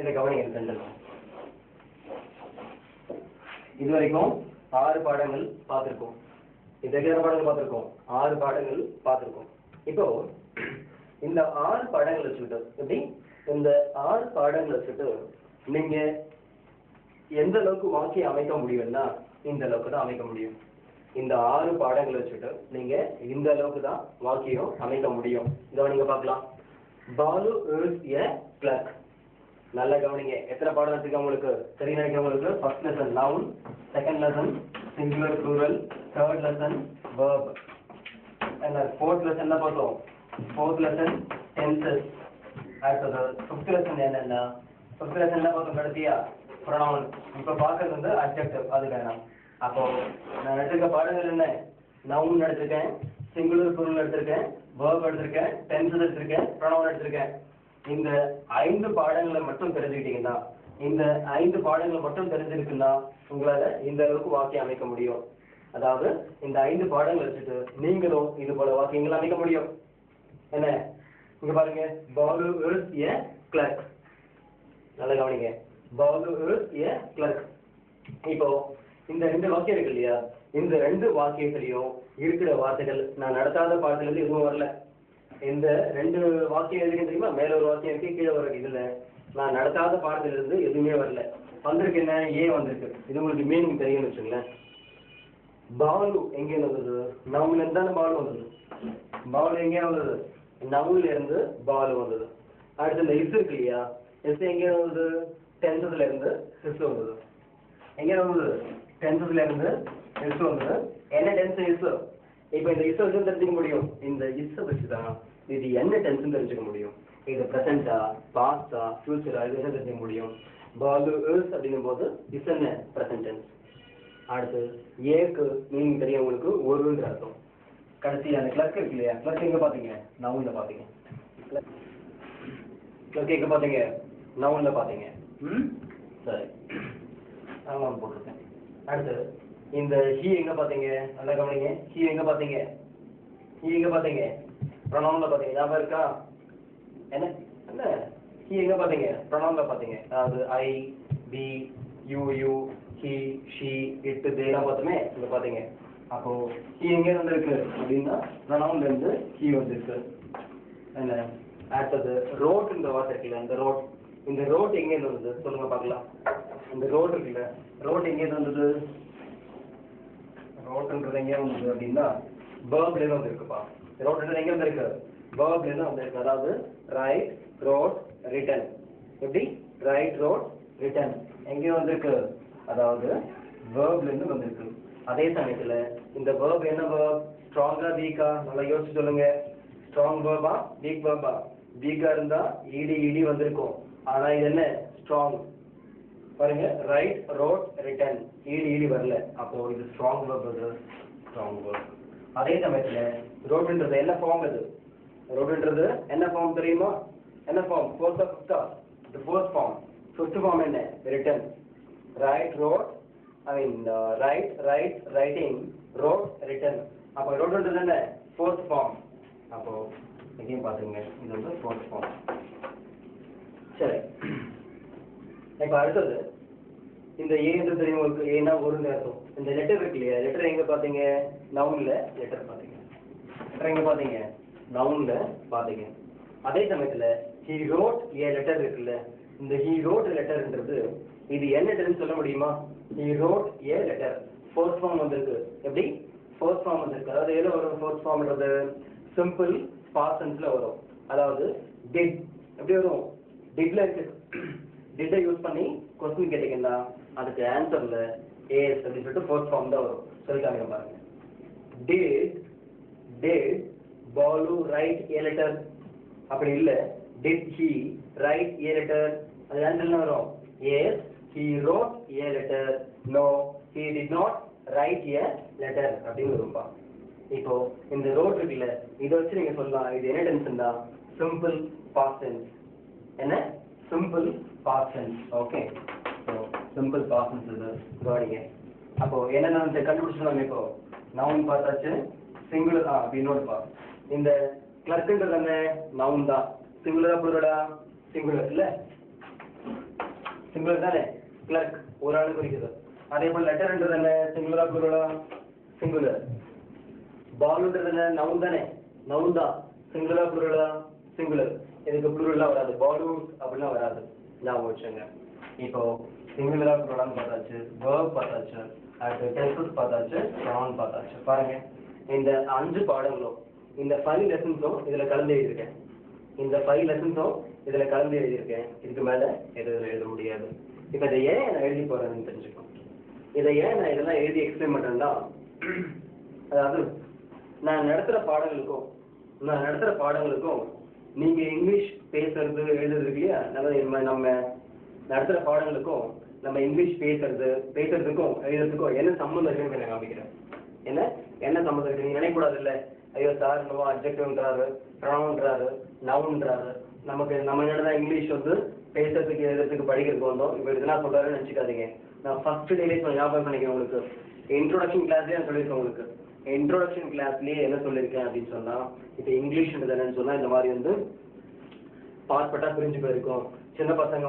Speaker 1: இதை கவனிங்க சென்டென்ஸ். இதுவரைக்கும் 6 பாடங்கள் பார்த்திருக்கோம். இது எத்தனை பாடங்கள் பார்த்திருக்கோம்? 6 பாடங்கள் பார்த்திருக்கோம். இப்போ இந்த 6 பாடங்களை வச்சுக்கிட்டு எப்படி இந்த 6 பாடங்களை வச்சுட்டு நீங்க எந்த அளவுக்கு வாக்கியம் அமைக்க முடியும்னா இந்த அளவுக்கு தான் அமைக்க முடியும். இந்த 6 பாடங்களை வச்சுட்டு நீங்க இந்த அளவுக்கு தான் வாக்கியம் அமைக்க முடியும். இதை நீங்க பார்க்கலாம். Balu is a clerk. நல்லா கவனிங்க. எத்தனை பாடம் வச்சிருக்க உங்களுக்கு சரி நினைக்கிறவங்களுக்கு? First lesson noun, second lesson singular plural, third lesson verb, and fourth lesson என்ன பார்த்தோம்? fourth lesson tenses. அடுத்தது fifth lesson என்னன்னா fifth lesson என்ன பார்த்தோம்? கடைசியா pronoun. இப்போ பார்க்கறது வந்து adjective. அது வேணாம். அப்போ நான் எடுத்துக்க பாடங்கள் என்ன? நவுன் எடுத்திருக்கேன், சிங்குலர் ப்ளூரல் எடுத்திருக்கேன், verb எடுத்திருக்கேன், tenses எடுத்திருக்கேன், pronoun எடுத்திருக்கேன். இந்த 5 பாடங்களை மட்டும் தெரிஞ்சுக்கிட்டீங்கன்னா, இந்த 5 பாடங்களை மட்டும் தெரிஞ்சிருக்குன்னா உங்களால இந்த அளவுக்கு வாக்கியம் அமைக்க முடியும். அதாவது இந்த 5 பாடங்களை வச்சுட்டு நீங்களும் இது போல வாக்கியங்கள் அமைக்க முடியும். என்ன இங்க பாருங்க, பாலு இஸ் எ கிளர்க். நல்லா கவனிங்க, பாலு இஸ் எ கிளர்க். இப்போ இந்த 2 வாக்கியம் இருக்கு இல்லையா, இந்த 2 வாக்கியத்திலையும் இருக்கிற வார்த்தைகள் நான் நடத்தாத பாடத்துல எதுவும் வரல. இந்த 2 வாக்கியம் எதுக்கு தெரியுமா? மேல ஒரு வாக்கியம் இருக்கு, கீழே ஒரு இதுல நான் நடத்தாத பாடத்துல இருந்து எதுவுமே வரல. வந்திருக்கு என்ன? ஏன் வந்திருக்கு. இது உங்களுக்கு மீனிங் தெரியும்னு வச்சுங்களேன். பாலு எங்கே வந்தது? நவுன்ல இருந்து தானே பாலு வந்தது. பாலு எங்கே வந்தது? நவுன்ல இருந்து பாலு வந்தது. அடுத்து இந்த இஸ் இருக்கு இல்லையா, இஸ் எங்கே வந்தது? டென்சஸ்ல இருந்து இஸ் வந்தது. எங்கே வந்தது? டென்சஸ்ல இருந்து இஸ் வந்தது. என்ன டென்ஸ்? இஸ். இப்போ இந்த இஸ் வச்சு தெரிஞ்சுக்க முடியும். இந்த இஸ் வச்சுதான் இது என்ன டென்ஸ் தெரிஞ்சுக்க முடியும். இது பிரசன்டா, பாஸ்டா, ஃபியூச்சரா, இது என்ன தெரிஞ்சுக்க முடியும். பாலு இஸ் அப்படிங்கும் போது இஸ் என்ன? Present tense. அடுத்து ஏக்கு மீனிங் தெரியும் உங்களுக்கு, ஒருன்ற அர்த்தம். கடைசி அந்த கிளர்க் இருக்கு இல்லையா, கிளர்க் எங்க பாத்தீங்க? நவுன்ல பாத்தீங்க. கிளர்க் எங்க பாத்தீங்க? நவுன்ல பாத்தீங்க. சரி, நான் போட்டிருக்கேன். அடுத்து இந்த ஹி எங்க பாத்தீங்க? நல்லா கவனிங்க. ஹி எங்க பாத்தீங்க? ஹி எங்க பாத்தீங்க? ப்ரொனவுன்ல பாத்தீங்க. ஞாபகம் இருக்கா? என்ன என்ன ஹி எங்க பாத்தீங்க? ப்ரொனவுன்ல பாத்தீங்க. அதாவது ஐ, பி, you, you, he, she, it, they எல்லாம் பார்த்தோமே, இங்க பாத்தீங்க. அப்போ he எங்கே வந்திருக்கு அப்படின்னா pronounல இருந்து he வந்திருக்கு. என்ன அடுத்தது ரோட் இந்த வார்த்தை இருக்குல்ல, இந்த ரோட், இந்த ரோட் எங்கே வந்தது சொல்லுங்க பார்க்கலாம். இந்த ரோட் இருக்குல்ல, ரோட் எங்கே வந்தது? ரோட்ன்றது எங்கே வந்தது அப்படின்னா verbல இருந்து வந்திருக்குப்பா. ரோட்ன்றது எங்கே வந்திருக்கு? verbல இருந்து வந்திருக்கு. அதாவது ரைட், ரோட், ரிட்டன். எப்படி? ரைட், ரோட், ரிட்டன் எங்கே வந்திருக்கு? அதாவது verbல இருந்து வந்திருக்கு. அதே சமயத்துல இந்த verb என்ன verb? ஸ்ட்ராங்கா, வீக்கா? நல்லா யோசிச்சு சொல்லுங்க. ஸ்ட்ராங் verb-ஆ, வீக் verb-ஆ? வீக்கா இருந்தா ed வந்திருக்கும். ஆனா இது என்ன? ஸ்ட்ராங். பாருங்க, ரைட், ரோட், ரிட்டன், ed வரல. அப்போ இது ஸ்ட்ராங் verb. இது ஸ்ட்ராங் verb. அதே சமயத்துல ரோட்ன்றது என்ன ஃபார்ம்? இது ரோட்ன்றது என்ன ஃபார்ம் தெரியுமா? என்ன ஃபார்ம்? Fourth of fifth. இது ஃபோர்த் ஃபார்ம். ஃபிஃப்த் ஃபார்ம் என்ன? Written. Right, wrote, writing, wrote, written. அப்போ wroteன்றது என்ன? fourth form. அப்போ இதையும் பாத்துங்க, இது வந்து fourth form. சரி, இப்போ அடுத்தது இந்த ஏன்றது தெரியும் உங்களுக்கு. ஏன்னா ஒருங்க அர்த்தம். இந்த லெட்டர் இருக்கு இல்லையா, லெட்டர் எங்க பாத்தீங்க? நவுன்ல லெட்டர் பாத்தீங்க. லெட்டர் எங்க பாத்தீங்க? நவுன்ல பாத்தீங்க. அதே சமயத்துல he wrote a letter இருக்குல்ல, இந்த he wrote a letterன்றது இது என்ன டென்ஸ் சொல்ல முடியுமா? he wrote a letter. fourth form வந்திருக்கு. எப்படி? fourth form வந்திருக்கு. அதாவது எதுல வரும் fourth formன்றது? சிம்பிள் past tenseல வரும். அதாவது did. எப்படி வரும்? didல இருக்கு. did யூஸ் பண்ணி क्वेश्चन கேட்டீங்கன்னா அதுக்கு ஆன்சர்ல as அப்படி சொல்லிட்டு fourth form தான் வரும். சொல்லி காமிக்க பாருங்க. did Balu write a letter? அப்படி இல்ல, did he write a letter? அது ஆன்சர் என்ன வரும்? yes, he wrote a letter. No, he did not write a letter அப்படின்னு வரும்பா. இப்போ இந்த ரோட் இருக்குல்ல, இதை வச்சு நீங்க சொல்லலாம் இது என்ன டென்ஸ்னா சிம்பிள் பாஸ்ட் டென்ஸ். என்ன? Simple past tense. Okay, so simple past tense இது கவனிங்க. அப்போ என்னென்ன கண்டுபிடிச்சிடலாம். இப்போ நவுன் பார்த்தாச்சு, சிங்குலர் இன்னொருப்பா. இந்த கிளர்க்குன்றது என்ன? நவுன் தான். சிங்குலரா ப்ளூரலா? சிங்குலர் இல்ல. சிங்குலர் தானே, கிளர்க் ஒரு ஆளு குறிக்குது. அதே போல லெட்டர்ன்றது என்ன, சிங்குலரா ப்ளூரலா, சிங்குலர். பால்ன்றது என்ன, நவுன் தானே, நவுன் தான், சிங்குலரா ப்ளூரலா, சிங்குலர். இதுக்கு ப்ளூரலா வராது, பாலூஸ் அப்படிலாம் வராது, ஞாபகம் வச்சுங்க. இப்போ சிங்குலரா ப்ளூரலான்னு பார்த்தாச்சு, வேர்ப் பார்த்தாச்சு, அடுத்து டென்சஸ் பார்த்தாச்சு, ப்ரொனவுன் பார்த்தாச்சு. பாருங்க, இந்த 5 பாடங்களும் இந்த 5 லெசன்ஸும் இதுல கலந்து எழுதியிருக்கேன். இந்த 5 லெசன்ஸும் இதுல கலந்து எழுதியிருக்கேன். இதுக்கு மேல எதுவும் எழுத முடியாது. இப்ப இதை ஏன் நான் எழுதி போறேன்னு தெரிஞ்சுக்கணும். இதை ஏன் நான் இதெல்லாம் எழுதி எக்ஸ்பிளைன் பண்றேன்னா, அதாவது நான் நடத்துற பாடங்களுக்கும் நீங்க இங்கிலீஷ் பேசுறது எழுதுறது இல்லையா, நம்ம நடத்துற பாடங்களுக்கும் நம்ம இங்கிலீஷ் பேசுறதுக்கும் எழுதுறதுக்கும் என்ன சம்மந்தம் இருக்குன்னு நான் காமிக்கிறேன். என்ன சம்மந்தம் இருக்கு நீங்க நினைக்கூடாது இல்ல, ஐயோ சார் நம்ம அட்ஜெக்டிவ்ன்றாரு, ப்ரொனவுன்றாரு, நவுன்றாரு, நமக்கு நம்ம என்னதான் இங்கிலீஷ் வந்து பேசுறதுக்கு எழுதுறதுக்கு படிக்கிறதுக்கு வந்தோம், இப்போ இதெல்லாம் சொல்றாருன்னு நினைச்சுக்காதீங்க. நான் ஃபர்ஸ்ட் டேலே ஞாபகம் பண்ணிக்கிறேன் உங்களுக்கு, இன்ட்ரோடக்ஷன் கிளாஸ்லேயே நான் சொல்லியிருக்கேன் உங்களுக்கு. இன்ட்ரோடக்ஷன் கிளாஸ்லேயே என்ன சொல்லியிருக்கேன் அப்படின்னு சொன்னா, இப்போ இங்கிலீஷ்ன்றது என்னன்னு சொன்னா இந்த மாதிரி வந்து பார்ட்பட்டா பிரிஞ்சு போயிருக்கும். சின்ன பசங்க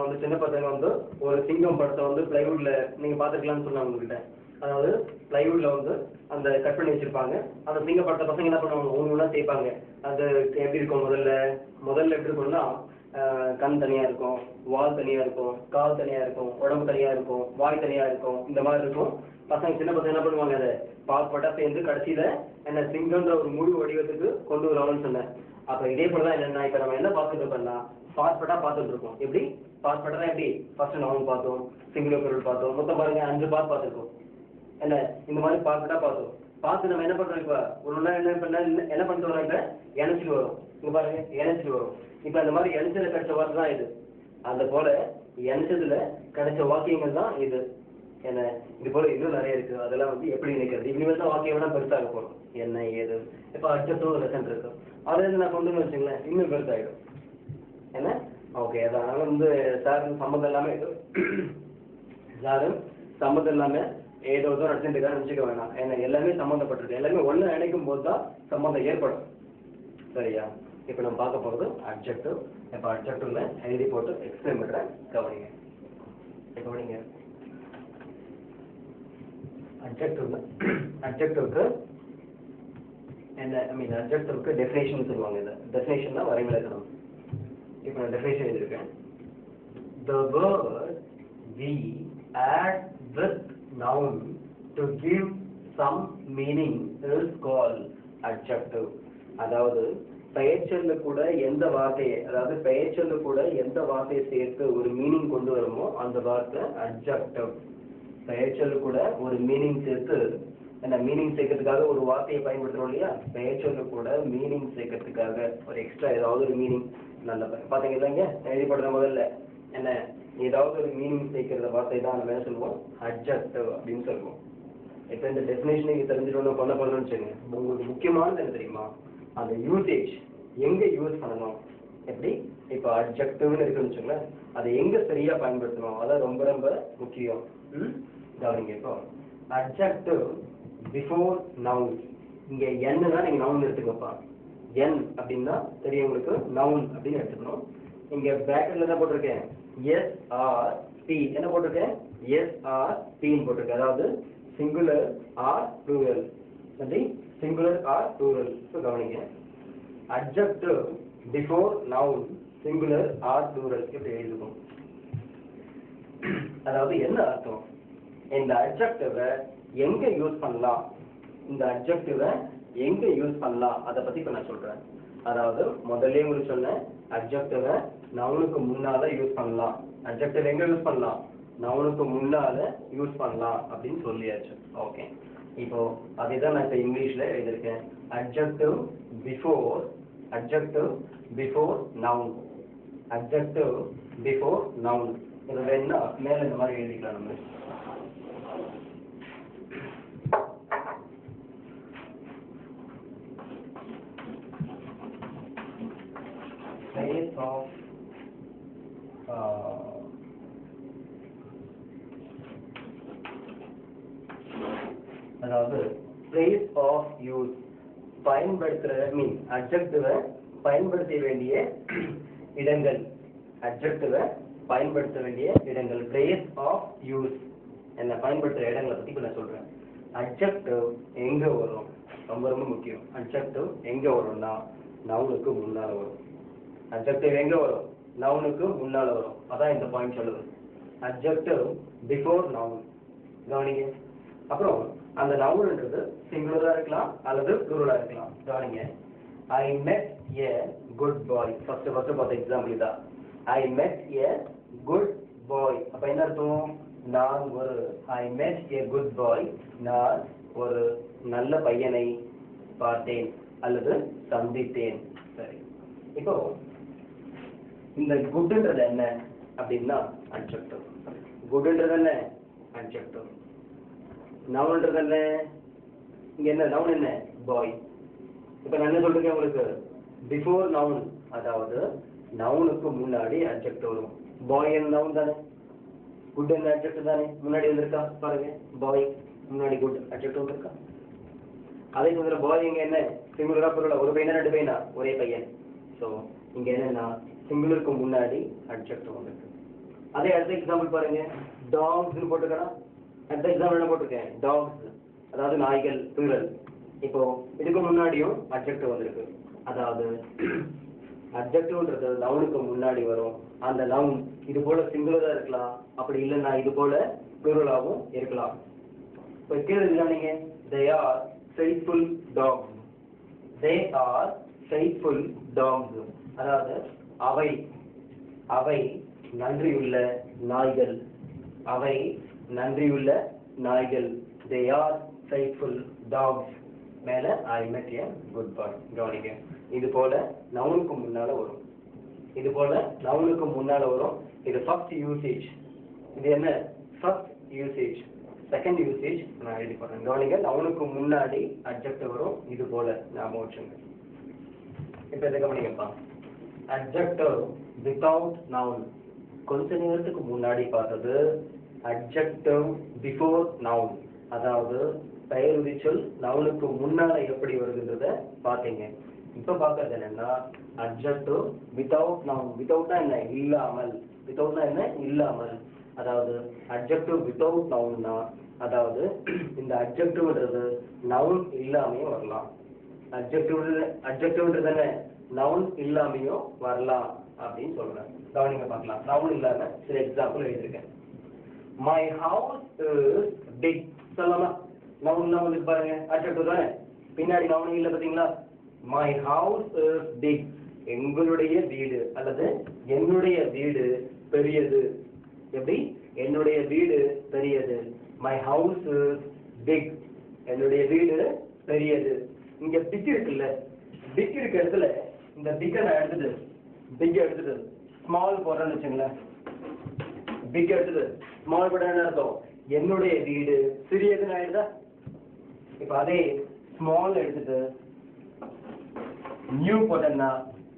Speaker 1: வந்து ஒரு சிங்கம் படத்தை வந்து பிளைவுட்ல நீங்க பாத்துக்கலாம்னு சொன்னாங்க உங்ககிட்ட. அதாவது பிளைவுட்ல வந்து அந்த கட் பண்ணி வச்சிருப்பாங்க. அந்த சிங்க படத்தை பசங்க என்ன பண்ணுவாங்க, ஒண்ணு தேய்ப்பாங்க. அது எப்படி இருக்கும், முதல்ல எப்படி இருக்கும்னா, கண் தனியா இருக்கும், வால் தனியா இருக்கும், கால் தனியா இருக்கும், உடம்பு தனியா இருக்கும், வாய் தனியா இருக்கும், இந்த மாதிரி இருக்கும். சின்ன பசங்க என்ன பண்ணுவாங்க, அதை பார்ட்பட்டா சேர்ந்து கடைசியில என்ன சிங்கம்ன்ற ஒரு முழு வடிவத்துக்கு கொண்டு வருவாங்கன்னு சொன்னேன். அப்ப இதே போலதான் என்னன்னா, இப்ப நம்ம என்ன பார்த்துட்டு இருக்கோம்னா பார்ட்பட்டா பார்த்துட்டு இருக்கோம். எப்படி பார்ட்பட்டா, எப்படி ஃபர்ஸ்ட் நவுன் பார்த்தோம், சிங்குலர் பொருள் பார்த்தோம், மொத்தம் பாருங்க 5 பார்ட் பார்த்துருக்கோம். என்ன இந்த மாதிரி பார்ட்பட்டா பார்த்தோம். பார்த்து நம்ம என்ன பண்றோம், இப்ப ஒரு என்ன பண்ணிட்டு இப்ப இணைச்சிட்டு வரும். இங்க பாருங்க இணைச்சிட்டு வரும். இப்ப அந்த மாதிரி இணைச்சதுல கிடைச்ச வார்த்தை தான் இது. அந்த போல இணைச்சதுல கிடைச்ச வாக்கியங்கள் தான் இது. என்ன இது போல இன்னும் நிறைய இருக்கு, அதெல்லாம் வந்து எப்படி நினைக்கிறது, இனிமேல் தான் வாக்கியம் வேணா பெருசாக போறோம். என்ன ஏது இப்ப அட்ஜெக்டிவ் லெசன் இருக்கு, அதை நான் கொண்டு வந்து வச்சுங்களேன் இன்னும் பெருசாயிடும். என்ன ஓகே, அதனால வந்து சாரும் சம்மந்தம் இல்லாம ஏதோ நடந்துட்டு நினைச்சுக்க வேணாம். ஏன்னா எல்லாமே சம்மந்தப்பட்டிருக்கு, எல்லாமே ஒண்ணு நினைக்கும் போது தான் சம்மந்தம் ஏற்படும். சரியா, இப்ப நம்ம பார்க்க போறது அட்ஜெக்டிவ். இப்ப அட்ஜெக்டிவ்ல எழுதி போட்டு எக்ஸ்பிளைன் பண்றேன், கவனிங்க. அட்ஜெக்டிவ்க்கு என்ன அட்ஜெக்டிவ்க்கு டெஃபினேஷன் சொல்லுவாங்க. இது டெஃபினேஷன் தான் வரைவிலக்கணம். இப்போ நான் டெஃபினேஷன் எழுதியிருக்கேன். The word we add with noun to give some meaning is called adjective. அதாவது பெயர்ச்சொல்ல கூட எந்த வார்த்தையை சேர்த்து ஒரு மீனிங் கொண்டு வருமோ அந்த வார்த்தை adjective. பெயர்ச்சொல்லு கூட ஒரு மீனிங் சேர்த்து, என்ன மீனிங் சேர்க்கறதுக்காக ஒரு வார்த்தையை பயன்படுத்துறோம் இல்லையா, பெயர்ச்சொல்லு கூட மீனிங் சேர்க்கறதுக்காக ஒரு எக்ஸ்ட்ரா ஏதாவது ஒரு மீனிங் நல்ல பாத்தீங்க இல்லைங்க எழுதிப்படுற முதல்ல என்ன ஏதாவது ஒரு மீனிங் சேர்க்கிற வார்த்தை தான் நம்ம என்ன சொல்லுவோம், அட்ஜெக்டிவ் அப்படின்னு சொல்லுவோம். இப்ப இந்த டெஃபினேஷன் நீங்க தெரிஞ்சுக்கணும் பண்ணணும்னு வச்சுங்க. உங்களுக்கு முக்கியமானது என்ன தெரியுமா, அந்த யூசேஜ் எங்க யூஸ் பண்ணணும். எப்படி இப்ப அட்ஜெக்டிவ்னு இருக்குன்னு வச்சுங்களேன், அதை எங்க சரியா பயன்படுத்தணும், அதான் ரொம்ப ரொம்ப முக்கியம். கவனிங்க. இப்போ அட்ஜெக்டிவ் பிஃபோர் நவுன், இங்க என்ன தான் நீங்க நவுன் எடுத்துக்கப்பா. என் அப்படின்னா தெரியும் உங்களுக்கு, நவுன் அப்படின்னு எடுத்துக்கணும். இங்க பிராக்கெட்ல என்ன போட்டிருக்கேன், எஸ் ஆர் பி, என்ன போட்டிருக்கேன், எஸ் ஆர் பின்னு போட்டிருக்கேன். அதாவது singular or plural, singular or plural. இப்போ கவனிங்க, adjective before noun singular or plural இப்படி எழுதுவோம். அதாவது என்ன அர்த்தம், இந்த அட்ஜெக்டிவை எங்க யூஸ் பண்ணலாம், அதை பத்தி இப்ப நான் சொல்றேன். அதாவது முதல்ல உங்களுக்கு சொன்னேன், அட்ஜெக்டிவை நவுனுக்கு முன்னால யூஸ் பண்ணலாம். அட்ஜெக்டிவ் எங்க யூஸ் பண்ணலாம், நவுனுக்கு முன்னால யூஸ் பண்ணலாம் அப்படின்னு சொல்லியாச்சு. ஓகே, இப்போ அதுதான் நான் இப்ப இங்கிலீஷ்ல எழுதியிருக்கேன். Adjective before noun, adjective before noun. இது வேணா மேல இந்த மாதிரி எழுதிக்கலாம் நம்ம. Place of அதாவது place of use, பயன்படுத்துற அட்ஜெக்டிவை பயன்படுத்த வேண்டிய இடங்கள், அட்ஜெக்டிவை பயன்படுத்த வேண்டிய இடங்கள், place of use, என்ன பயன்படுத்துற இடங்களை பத்தி இப்ப நான் சொல்றேன். adjective எங்க வரும்? ரொம்ப ரொம்ப முக்கியம். adjective எங்க வரும்னா நவுனுக்கு முன்னால வரும். adjective எங்க வரும்? நவுனுக்கு முன்னால வரும். அதான் இந்த பாயிண்ட் சொல்லுது. adjective before noun. கவனிங்க. அப்புறம் அந்த நவுன்ன்றது சிங்குலரா இருக்கலாம் அல்லது ப்ளூரலா இருக்கலாம். கவனிங்க. I met a good boy. first பார்த்த எக்ஸாம்பிள் இதா. I met a good boy. அப்ப என்ன அர்த்தம்? நான் ஒரு I met a good boy. நான் ஒரு நல்ல பையனை பார்த்தேன் அல்லது சந்தித்தேன். சரி. இப்போ இந்த குட்ன்றது என்ன அப்படின்னா adjective. குட்ன்றது என்ன? adjective. நவுன்ன்றது என்ன? இங்க என்ன நவுன் என்ன? பாய். இப்ப நான் என்ன சொல்றேன் உங்களுக்கு? பிஃபோர் நவுன், அதாவது நவுனுக்கு முன்னாடி adjective வரும். பாய் என்ன நவுன் தானே? குட் என்ன adjective தானே? முன்னாடி வந்திருக்கா பாருங்க. பாய் முன்னாடி குட் adjective வந்திருக்கா? அதே சொல்ற பாய் இங்க என்ன? சிங்குலரா ப்ளூரலா? ஒரு பையனா ரெண்டு பையனா? ஒரே பையன். சோ இங்க என்னன்னா சிங்குலருக்கு முன்னாடி adjective வந்திருக்கு. அதே அடுத்த எக்ஸாம்பிள் பாருங்க. டாக்ஸ் போட்டுக்கலாம். அடுத்த எக்ஸாம்பிள் என்ன போட்டிருக்கேன்? டாக்ஸ், அதாவது நாய்கள் plural. இப்போ இதுக்கு முன்னாடியும் adjective வந்திருக்கு. அதாவது adjectiveன்றது நவுனுக்கு முன்னாடி வரும். அந்த நவுன் இது போல சிங்குலரா இருக்கலாம், அப்படி இல்லைன்னா இது போல ப்ளூரலாவும் இருக்கலாம். இப்போ கீழே நீங்க they are faithful dogs. they are faithful dogs. அதாவது அவை நன்றியுள்ள நாய்கள். அவை நன்றியுள்ள நாய்கள். they are faithful dogs. மேல I met a good boy. கவனிங்க. இது போல நவுனுக்கு முன்னால வரும். இது போல நவுனுக்கு முன்னால வரும். இது ஃபர்ஸ்ட் யூசேஜ். இது என்ன? First usage. செகண்ட் யூசேஜ் நான் எழுதி போறேன். கவனிங்க. நவுனுக்கு முன்னாடி adjective வரும். இது போல ஞாபகம் வச்சுங்க. இப்ப இதை கவனிங்கப்பா. adjective without noun. கொஞ்ச நேரத்துக்கு முன்னாடி பார்த்தது adjective before noun. அதாவது பெயருதி சொல் நவுனுக்கு முன்னால எப்படி வருதுன்றத பாத்தீங்க. இப்ப பாக்குறது என்னன்னா adjective without noun. withoutனா என்ன? இல்லாமல். withoutனா என்ன? இல்லாமல். அதாவது adjective without nounனா அதாவது இந்த adjectiveன்றது noun இல்லாமையும் வரலாம். adjectiveன்றது என்ன? noun இல்லாமையும் வரலாம் அப்படின்னு சொல்றேன். கவனிங்க பார்க்கலாம். noun இல்லாம சில example எழுதிருக்கேன். My house is big. சொல்லலாம். noun இல்லாம வந்து பாருங்க. adjective தானே? பின்னாடி noun இல்ல பாத்தீங்களா? My house is big. எங்களுடைய வீடு அல்லது என்னுடைய வீடு பெரியது. எப்படி? என்னுடைய வீடு பெரியது. My house is big. என்னுடைய வீடு பெரியது. இங்க big இருக்குல்ல? big இருக்க இடத்துல இந்த big நான் எடுத்துட்டு small போடுறேன்னு வச்சுங்களேன். big எடுத்துட்டு small போட என்ன அர்த்தம்? என்னுடைய வீடு சிறியதுன்னு ஆயிடுதா? இப்ப அதே small எடுத்துட்டு நியூ போட்டேன்னா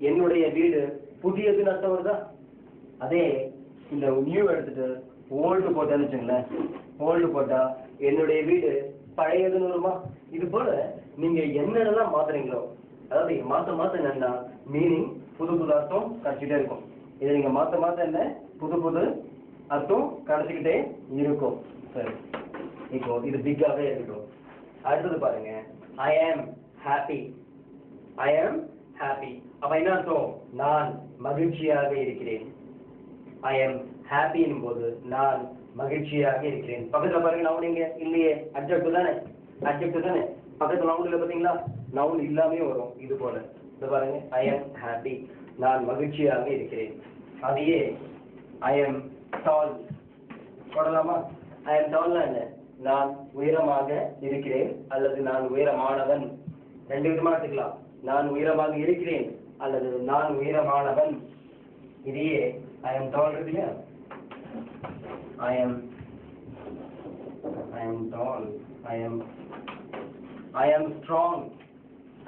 Speaker 1: என்னுடைய வீடு புதியதுன்னு அர்த்தம் வருதா? அதே இந்த நியூ எடுத்துட்டு ஓல்டு போட்டேன்னு வச்சுங்களேன். ஓல்டு போட்டா என்னுடைய வீடு பழையதுன்னு வருமா? இது போல நீங்க என்னென்னலாம் மாத்துறீங்களோ, அதாவது மாத்த என்னன்னா மீனிங் புது அர்த்தம் கிடைச்சிட்டே இருக்கும். இதை நீங்க மாத்த என்ன புது அர்த்தம் கிடைச்சிக்கிட்டே இருக்கும். சரி, இப்போ இது பிக்காவே இருக்கட்டும். அடுத்தது பாருங்க. I am happy. I am happy. அப்ப என்ன அர்த்தம்? நான் மகிழ்ச்சியாக இருக்கிறேன். I am happy போது நான் மகிழ்ச்சியாக இருக்கிறேன். பக்கத்துல பாருங்க நவுன் இங்க இல்லையே. adjective தானே? பக்கத்துல நவுன் இல்ல பாத்தீங்களா? நவுன் இல்லாமே வரும். இது போல இது பாருங்க. I am happy. நான் மகிழ்ச்சியாக இருக்கிறேன். அதையே I am tall போடலாமா? I am tall என்ன? நான் உயரமாக இருக்கிறேன் அல்லது நான் உயரமானவன். ரெண்டு விதமா எடுத்துக்கலாம். நான் உயரமாக இருக்கிறேன் அல்லது நான் உயரமானவன். இதையே I am tall இருக்கு இல்லையா? I am tall. I am strong.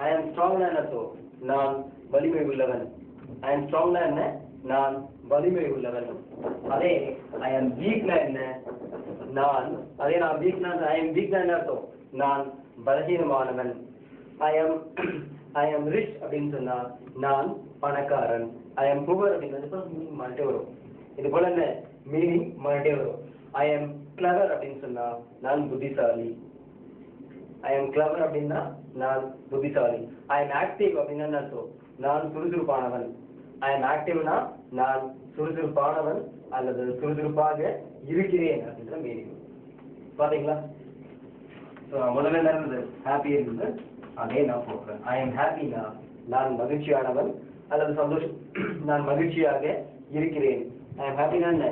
Speaker 1: I am strong என்ன அர்த்தம்? நான் வலிமை உள்ளவன். I am strong என்ன? நான் வலிமை உள்ளவன். அதே I am weak என்ன? நான் weak என்ன அர்த்தம்? நான் பலவீனமானவன். I am rich அப்படின்னு சொன்னா நான் பணக்காரன். I am poor அப்படிங்கிறது மாட்டே வரும். இது போல என்ன மீனிங் மறுபடியும் வரும். ஐ எம் கிளவர் அப்படின்னு சொன்னா நான் புத்திசாலி. ஐ எம் கிளவர் அப்படின்னா நான் புத்திசாலி. ஐ எம் ஆக்டிவ் அப்படின்னா என்ன அர்த்தம்? நான் சுறுசுறுப்பானவன். ஐ எம் ஆக்டிவ்னா நான் சுறுசுறுப்பானவன் அல்லது சுறுசுறுப்பாக இருக்கிறேன் அப்படின்ற மீனிங். பாத்தீங்களா? முதல்ல என்ன இருந்தது? ஹாப்பி இருந்தது. அதே நான் போடுறேன். ஐ எம் ஹாப்பினா நான் மகிழ்ச்சியானவன் அல்லது சந்தோஷம், நான் மகிழ்ச்சியாக இருக்கிறேன். ஐ எம் ஹாப்பினா என்ன?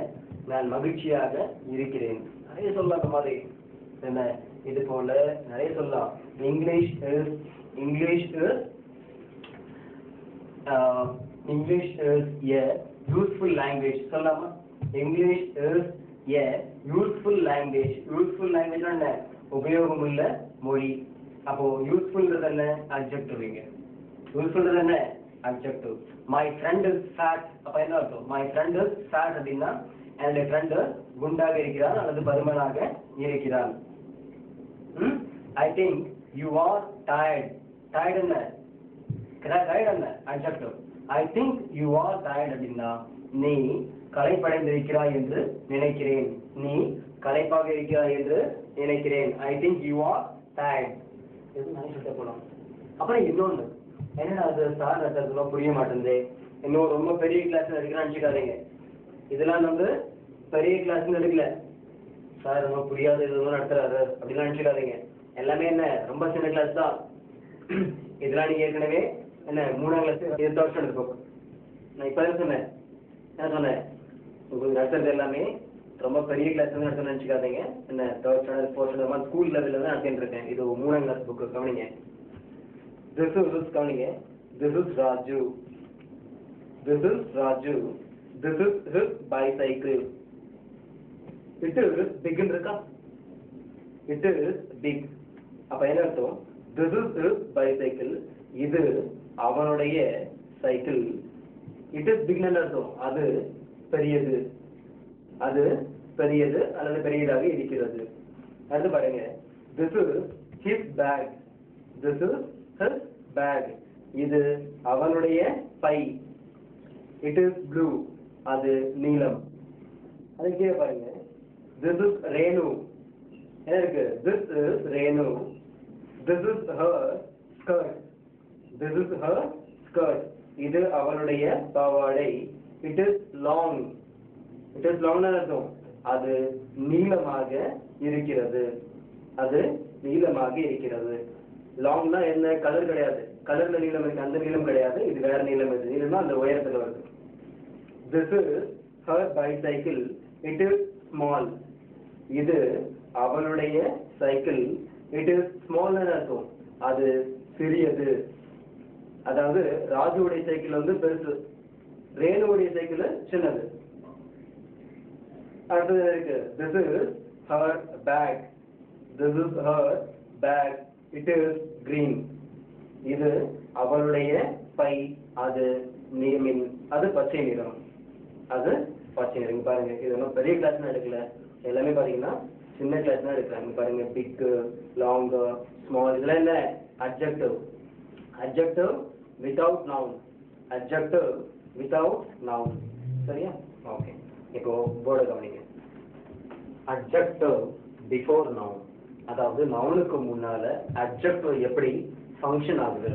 Speaker 1: நான் மகிழ்ச்சியாக இருக்கிறேன். நிறைய சொல்லலாம் அந்த மாதிரி என்ன, இது போல நிறைய சொல்லலாம். English is a useful language சொல்லலாமா? English is a useful language. Useful language என்ன? உபயோகமுள்ள மொழி. அப்போ யூஸ்ஃபுல்ன்றது என்ன? அட்ஜெக்டிவ்ங்க. யூஸ்ஃபுல்ன்றது என்ன? Adjective. My friend is fat. அப்ப என்ன அர்த்தம்? மை ஃப்ரெண்ட் இஸ் ஃபேட் அப்படின்னா என்னுடைய ஃப்ரெண்டு குண்டாக இருக்கிறான் அல்லது பருமனாக இருக்கிறான். I think you are tired. Tired என்ன? டயர்ட் என்ன? Adjective. I think you are tired அப்படின்னா நீ களைப்படைந்திருக்கிறாய் என்று நினைக்கிறேன். நீ களைப்பாக இருக்கிறாய் என்று நினைக்கிறேன். I think you are tired. இது நான் சொல்ல போலாம். அப்புறம் இன்னொன்று என்னடா அது சார் நடத்துறதுலாம் புரிய மாட்டேங்குது. இன்னும் ரொம்ப பெரிய கிளாஸ்ல எடுக்கிறான்னு நினைச்சுக்காதீங்க. இதெல்லாம் வந்து பெரிய கிளாஸ்ன்னு எடுக்கல. சார் ரொம்ப புரியாத இதெல்லாம் நடத்துறாரு அப்படிலாம் நினைச்சுக்காதீங்க. எல்லாமே என்ன ரொம்ப சின்ன கிளாஸ் தான். இதெல்லாம் நீங்க ஏற்கனவே என்ன 3ஆம் கிளாஸ் 8 வருஷம் எடுக்கும். நான் இப்ப சொன்னேன் என்ன சொன்னேன்? உங்களுக்கு நடத்துறது எல்லாமே ரொம்ப பெரிய கிளாஸ் நடத்த நினைச்சுக்காதீங்க. என்ன 3rd standard 4th standard school லெவல்ல தான் நடத்திட்டு இருக்கேன். இது 3ஆம் கிளாஸ் புக். கவனிங்க. This is கவனிங்க. This is Raju. This is Raju. This is his bicycle. It is big இருக்கா? It is big. அப்ப என்ன அர்த்தம்? This is his bicycle. இது அவனுடைய சைக்கிள். It is big என்ன அர்த்தம்? அது பெரியது. அது பெரியது அல்லது பெரியதாக இருக்கிறது. அடுத்து பாருங்க. This is his bag. This is his bag. இது அவனுடைய பை. It is blue. அது நீலம். அதுக்கே பாருங்க. This is Renu. என்ன இருக்கு? This is Renu. This is her skirt. This is her skirt. இது அவளுடைய பாவாடை. It is long. It is long அர்த்தம் அது நீளமாக இருக்கிறது. அது நீளமாக இருக்கிறது. லாங்னா என்ன? கலர் கிடையாது. கலர்ல நீளம் இருக்கு, அந்த நீளம் கிடையாது. இது வேற நீளம் இருக்கு. நீளம்னா அந்த உயரத்துல வருது. This is her bicycle. It is small. இது அவளுடைய சைக்கிள். It is small அர்த்தம் அது சிறியது. அதாவது ராஜுவுடைய சைக்கிள் வந்து பெருசு, ரேணுவுடைய சைக்கிள் சின்னது. அடுத்தது இருக்கு. This is her bag. This is her bag. It is green. இது அவளுடைய பை. அது நீலம். அது பச்சை நிறம். அது பச்சை நிறம். பாருங்க, இது ஒன்றும் பெரிய கிளாஸ் எடுக்கல. எல்லாமே பாத்தீங்கன்னா சின்ன கிளாஸ் தான் எடுக்கிறாங்க. பாருங்க, பிக், லாங், ஸ்மால். இதெல்லாம் என்ன? Adjective. Adjective without noun. Adjective without noun. சரியா? ஓகே. இப்போ போர்டு கவனிங்க. Adjective before noun. அதாவது நவுனுக்கு முன்னால அட்ஜெக்டிவ் எப்படி ஃபங்க்ஷன் ஆகுது,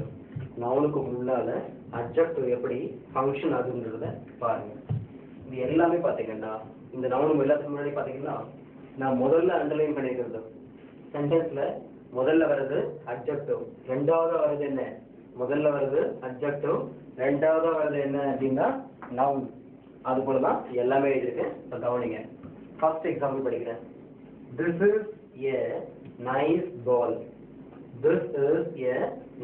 Speaker 1: நவுனுக்கு முன்னால அட்ஜெக்டிவ் எப்படி ஃபங்க்ஷன் ஆகுதுன்றத பாருங்க. இது எல்லாமே பாத்தீங்கன்னா இந்த நவுன் எல்லாத்துக்கு முன்னாடி பாத்தீங்கன்னா நான் முதல்ல அண்டர்லைன் பண்ணிக்கிறது. சென்டென்ஸ்ல முதல்ல வர்றது அட்ஜெக்டிவ், ரெண்டாவது வர்றது என்ன? முதல்ல வர்றது அட்ஜெக்டிவ், ரெண்டாவது வர்றது என்ன அப்படின்னா நவுன். அது போலதான் எல்லாமே எழுதிருக்கேன். இப்போ கவனிங்க. ஃபர்ஸ்ட் எக்ஸாம்பிள் படிக்கிறேன். This is a nice ball. This is a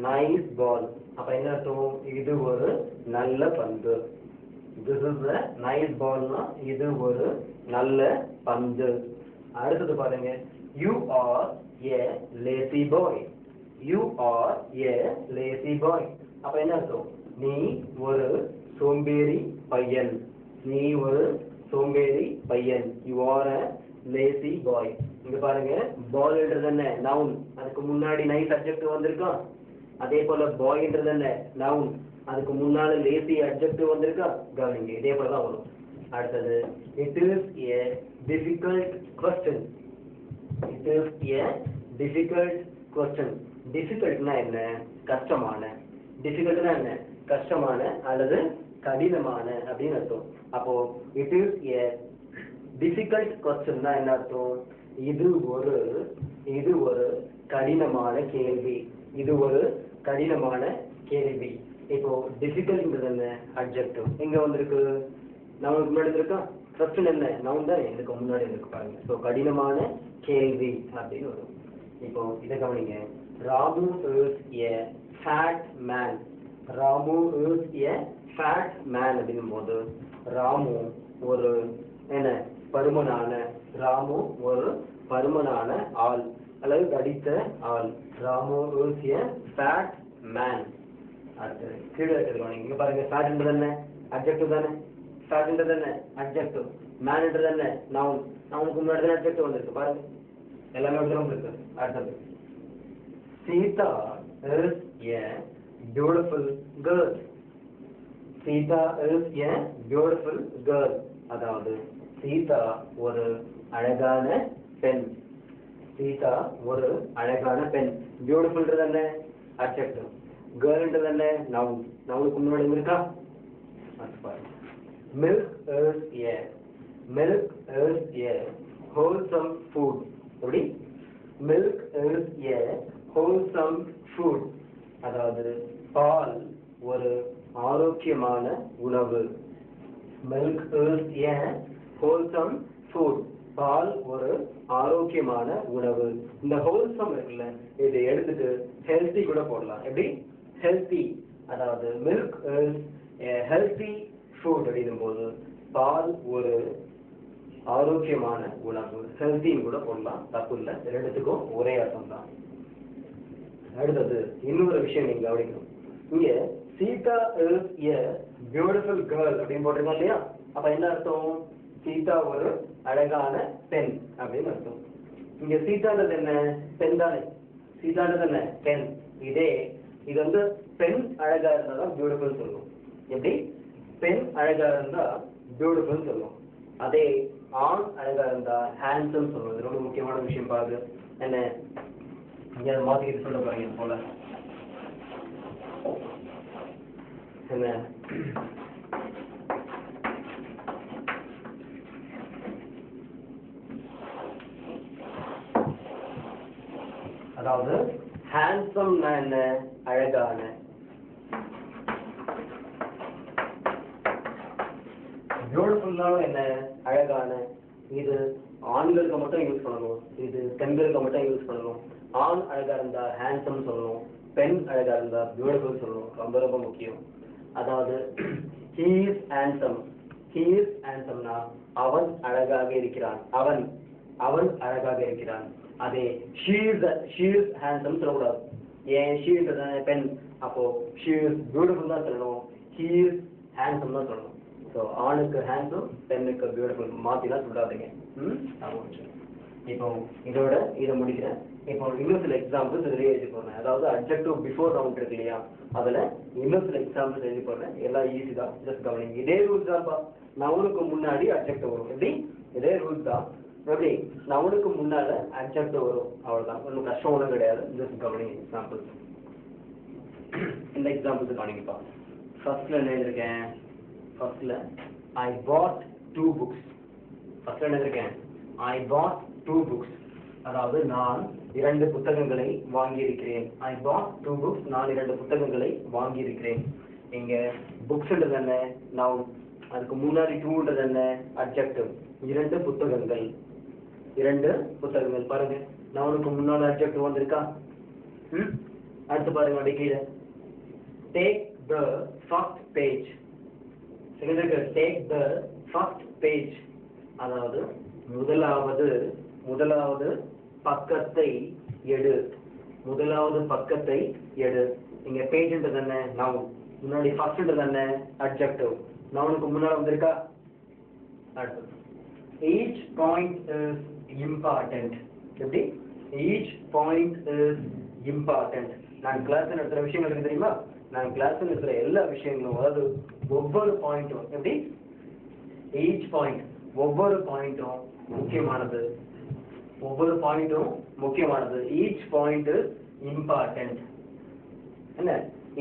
Speaker 1: nice ball. அப்ப என்ன அர்த்தம்? இது ஒரு நல்ல பந்து. This is a nice ball னா இது ஒரு நல்ல பந்து. அடுத்தது பாருங்க. You are a lazy boy. You are a lazy boy. அப்ப என்ன அர்த்தம்? நீ ஒரு சோம்பேறி பையன். நீ ஒரு சோம்பேறி பையன். You are a lazy boy. இங்க பாருங்க, பால்ன்றது என்ன? நவுன். அதுக்கு முன்னாடி நைஸ் அட்ஜெக்டிவ் வந்திருக்கா? அதே போல பாய்ன்றது என்ன? நவுன். அதுக்கு முன்னால லேசி அட்ஜெக்டிவ் வந்திருக்கா? கவனிங்க, இதே போல தான் வரும். அடுத்தது it is a difficult question. It is a difficult question. difficultனா என்ன? கஷ்டமான. difficultனா என்ன? கஷ்டமான அல்லது கடினமான அப்படின்னு அர்த்தம். அப்போ it is a difficult question னா என்ன அர்த்தம்? இது ஒரு கடினமான கேள்வி. இது ஒரு கடினமான கேள்வி. இப்போ difficultன்றது என்ன? adjective. எங்க வந்திருக்கு? நமக்கு முன்னாடி இருக்கா? question என்ன? noun தான் இதுக்கு முன்னாடி இருக்கு பாருங்க. சோ கடினமான கேள்வி அப்படின்னு வரும். இப்போ இத கவனிங்க. Ramu is a fat man. Ramu is a fat man அப்படிங்கும்போது ராமு ஒரு என்ன? ராமு ஒரு பருமனான ஆள் அல்லது தடித்த ஆள். Ramu is a fat man. அடுத்து கீழே இருக்கிறவங்க இங்க பாருங்க. fat என்றது என்ன? adjective தானே? fat என்றது என்ன? adjective. man என்றது என்ன? noun. nounக்கு முன்னாடி தான் adjective வந்திருக்கு பாருங்க. எல்லாமே ஒருத்தரும் இருக்கு. அடுத்தது Sita is a beautiful girl. Sita is a beautiful girl. அதாவது சீதா ஒரு அழகான பெண். சீதா ஒரு அழகான பெண். பியூட்டிஃபுல்ன்றது என்ன? adjective. girlன்றது என்ன? noun. nounக்கு முன்னாடி இருக்கா? அது பாருங்க. milk is a wholesome food. எப்படி? milk is a wholesome food. அதாவது பால் ஒரு ஆரோக்கியமான உணவு. milk is a wholesome food. பால் ஒரு ஆரோக்கியமான உணவு. இந்த wholesome இருக்குல்ல, இதை எடுத்துட்டு healthy கூட போடலாம். எப்படி? healthy. அதாவது milk is a healthy food அப்படிங்கும்போது பால் ஒரு ஆரோக்கியமான உணவு. healthy கூட போடலாம், தப்பு இல்லை. ரெண்டுத்துக்கும் ஒரே அர்த்தம் தான். அடுத்தது இன்னொரு விஷயம் நீங்க கவனிக்கணும். இங்க Sita is a beautiful girl அப்படின்னு போட்டிருக்கோம் இல்லையா? அப்ப என்ன அர்த்தம்? சீதா ஒரு அழகான பெண் அப்படின்னு அர்த்தம். இங்க சீதான்றது என்ன? பெண் தானே? சீதான்றது என்ன? பெண். இது வந்து பெண் அழகா இருந்தா தான் பியூட்டிஃபுல் சொல்லுவோம். எப்படி? பெண் அழகா இருந்தா பியூட்டிஃபுல் சொல்லுவோம். அதே ஆண் அழகா இருந்தா ஹேண்ட்ஸம் சொல்லுவோம். இது ரொம்ப முக்கியமான விஷயம் பாருங்க. என்ன இங்க மாத்திக்கிட்டு சொல்ல போறீங்க போல என்ன? அதாவது ஹேண்ட்ஸம் என்ன? அழகான. பியூட்டிஃபுல்லான என்ன? அழகான. இது ஆண்களுக்கு மட்டும் யூஸ் பண்ணணும், இது பெண்களுக்கு மட்டும் யூஸ் பண்ணணும். ஆண் அழகா இருந்தா ஹேண்ட்ஸம் சொல்லணும், பெண் அழகா இருந்தா பியூட்டிஃபுல் சொல்லணும். ரொம்ப ரொம்ப முக்கியம். அதாவது he is handsome னா அவன் அழகாக இருக்கிறான். அவன் அழகாக இருக்கிறான். அதே she is handsome சொல்லக்கூடாது. ஏன்? she is பெண். அப்போ she is beautiful தான் சொல்லணும், he is handsome தான் சொல்லணும். ஸோ ஆணுக்கு ஹேண்ட்ஸும் பெண்ணுக்கு பியூட்டிஃபுல் மாற்றிலாம் சொல்லாதீங்க. இப்போ இதை முடிக்கிறேன். இப்போ இன்னும் சில எக்ஸாம்பிள்ஸ் இதிலே எழுதி போடுறேன். அதாவது அட்ஜெக்டிவ் பிஃபோர் நவுன் இருக்கு இல்லையா? அதில் இன்னும் சில எக்ஸாம்பிள்ஸ் எழுதி போடுறேன். எல்லாம் ஈஸி தான், ஜஸ்ட் கவனிங்க. இதே ரூல்ஸ் தான்ப்பா. நவுனுக்கு முன்னாடி அட்ஜெக்டிவ் வரும். எப்படி? இதே ரூல்ஸ் தான். எப்படி? நவுனுக்கு முன்னால அட்ஜெக்டிவ் வரும். அவ்வளோதான், ஒன்றும் கஷ்டம் ஒன்றும் கிடையாது. ஜஸ்ட் கவனிங்க எக்ஸாம்பிள்ஸ். இந்த எக்ஸாம்பிள்ஸ் கவனிங்கப்பா. ஃபர்ஸ்ட்ல என்ன எழுதிருக்கேன்? ஃபர்ஸ்ட்ல I bought 2 books. ஃபர்ஸ்ட்ல என்ன எழுதிருக்கேன்? I bought 2 books. அதாவது நான் 2 புத்தகங்களை வாங்கியிருக்கிறேன். I bought 2 books. நான் 2 புத்தகங்களை வாங்கியிருக்கிறேன். இங்க புக்ஸ்ன்றது என்ன? நவுன். அதுக்கு முன்னாடி 2ன்றது என்ன? அட்ஜெக்டிவ். 2 புத்தகங்கள். பாருங்க, நவுனுக்கு முன்னாடி அட்ஜெக்டிவ் வந்திருக்கா? அடுத்து பாருங்க, அப்படியே கீழே take the first page. take the first page. அதாவது முதலாவது பக்கத்தை எடு. இங்க பேஜ்ன்றது என்ன? நவுன். முன்னாடி ஃபர்ஸ்ட்ன்றது என்ன? அட்ஜெக்டிவ். நவுனுக்கு முன்னாடி வந்திருக்கா? அடுத்து each point is important. எப்படி? each point is important. நான் கிளாஸ் நடத்துற விஷயங்கள் இருக்கு தெரியுமா? நான் கிளாஸ் நடத்துற எல்லா விஷயங்களும், அதாவது ஒவ்வொரு பாயிண்ட்டும் எப்படி ஈச் பாயிண்ட், ஒவ்வொரு பாயிண்ட்டும் முக்கியமானது, ஒவ்வொரு பாயிண்ட்டும் முக்கியமானது. Each point is important. என்ன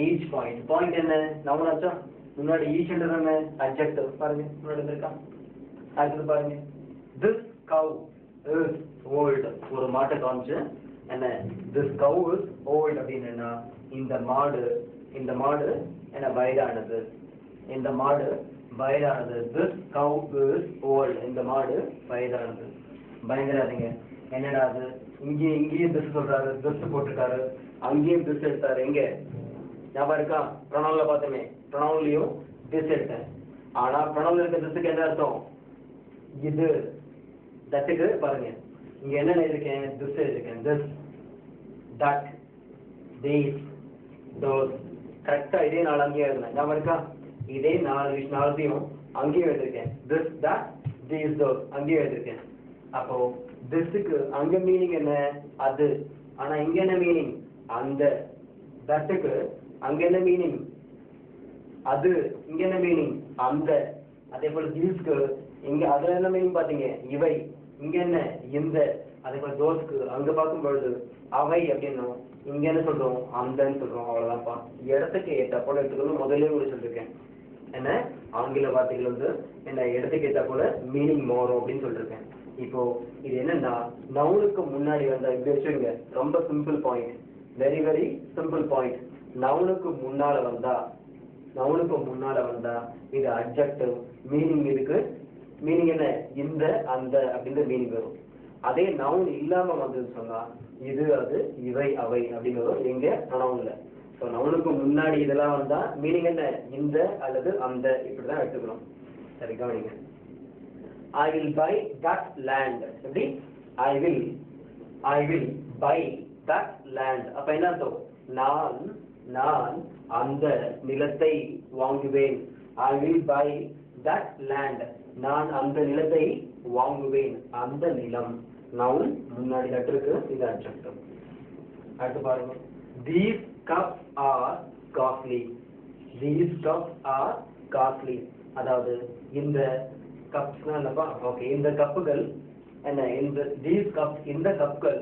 Speaker 1: ஈச் பாயிண்ட், பாயிண்ட் என்ன நவுன் ஆச்சா, முன்னாடி ஈச்ன்றது என்ன அட்ஜெக்டிவ், பாருங்க முன்னாடி இருக்கா. அடுத்து பாருங்க, this cow is old, ஒரு மாட்டை காமிச்சு என்ன this cow is old அப்படின்னா இந்த மாடு என்ன வயதானது, இந்த மாடு வயதானது. this cow is old, இந்த மாடு வயதானது. பயங்கராதீங்க, என்னடா அது இங்கேயும் this சொல்றாரு, this போட்டிருக்காரு, அங்கேயும் this எடுத்தாரு. எங்க ஞாபகம் இருக்கா, ப்ரொனவுன்ல பார்த்தோமே, ப்ரொனவுன்லயும் this எடுத்தேன். ஆனா ப்ரொனவுன்ல இருக்க thisக்கு என்ன அர்த்தம், இது. தட்டுக்கு பாருங்க, இங்க என்ன எழுதிருக்கேன், this எழுதிருக்கேன். this, that, these, those. கரெக்டா இதே நாலு அங்கேயே எழுதுனேன், ஞாபகம் இருக்கா. இதே நாலுத்தையும் அங்கேயும் எழுதிருக்கேன். this, that, these, those அங்கேயும் எழுதிருக்கேன். அப்போ thisக்கு அங்க மீனிங் என்ன, அது. ஆனா இங்க என்ன மீனிங், அந்த. தட்டுக்கு அங்க என்ன மீனிங், அது. இங்க என்ன மீனிங், அந்த. அதே போல these-க்கு இங்க அதுல என்ன மீனிங் பாத்தீங்க, இவை. இங்க என்ன, இந்த. அதே போல those-க்கு அங்க பார்க்கும் பொழுது அவை அப்படின்னும், இங்க என்ன சொல்றோம், அந்தன்னு சொல்றோம். அவ்வளவுதான்ப்பா. இடத்துக்கு ஏற்ற போல எடுத்துக்கணும். முதல்ல கூட சொல்லிருக்கேன், என்ன ஆங்கில வார்த்தைகள் வந்து என்ன இடத்துக்கு ஏற்ற போல மீனிங் மாறும் அப்படின்னு சொல்லிருக்கேன். இப்போ இது என்னன்னா, நவுனுக்கு முன்னாடி வந்தா இப்படி வச்சுருங்க. ரொம்ப simple point, very very simple point. நவுனுக்கு முன்னால வந்தா இது அட்ஜெக்டிவ் மீனிங். இதுக்கு மீனிங் என்ன, இந்த, அந்த அப்படின்ற மீனிங் வரும். அதே நவுன் இல்லாம வந்ததுன்னு சொன்னா இது, அது, இவை, அவை அப்படின்னு வரும். எங்க ப்ரொனவுன்ல. ஸோ நவுனுக்கு முன்னாடி இதெல்லாம் வந்தா மீனிங் என்ன, இந்த அல்லது அந்த, இப்படிதான் எடுத்துக்கணும். சரி கவனிங்க. I will buy that land. எப்படி, I will buy that land. அப்ப என்ன அர்த்தம், நான் அந்த நிலத்தை வாங்குவேன். I will buy that land. நான் அந்த நிலத்தை வாங்குவேன். அந்த நிலம் நவுன், முன்னாடி லெட்டருக்கு இது அட்ஜெக்டிவ். அடுத்து பாருங்க, these cups are costly. These cups are costly. அதாவது இந்த கப்ஸ்னா இல்லப்பா, ஓகே, இந்த கப்புகள் என்ன, these cups, இந்த கப்கள்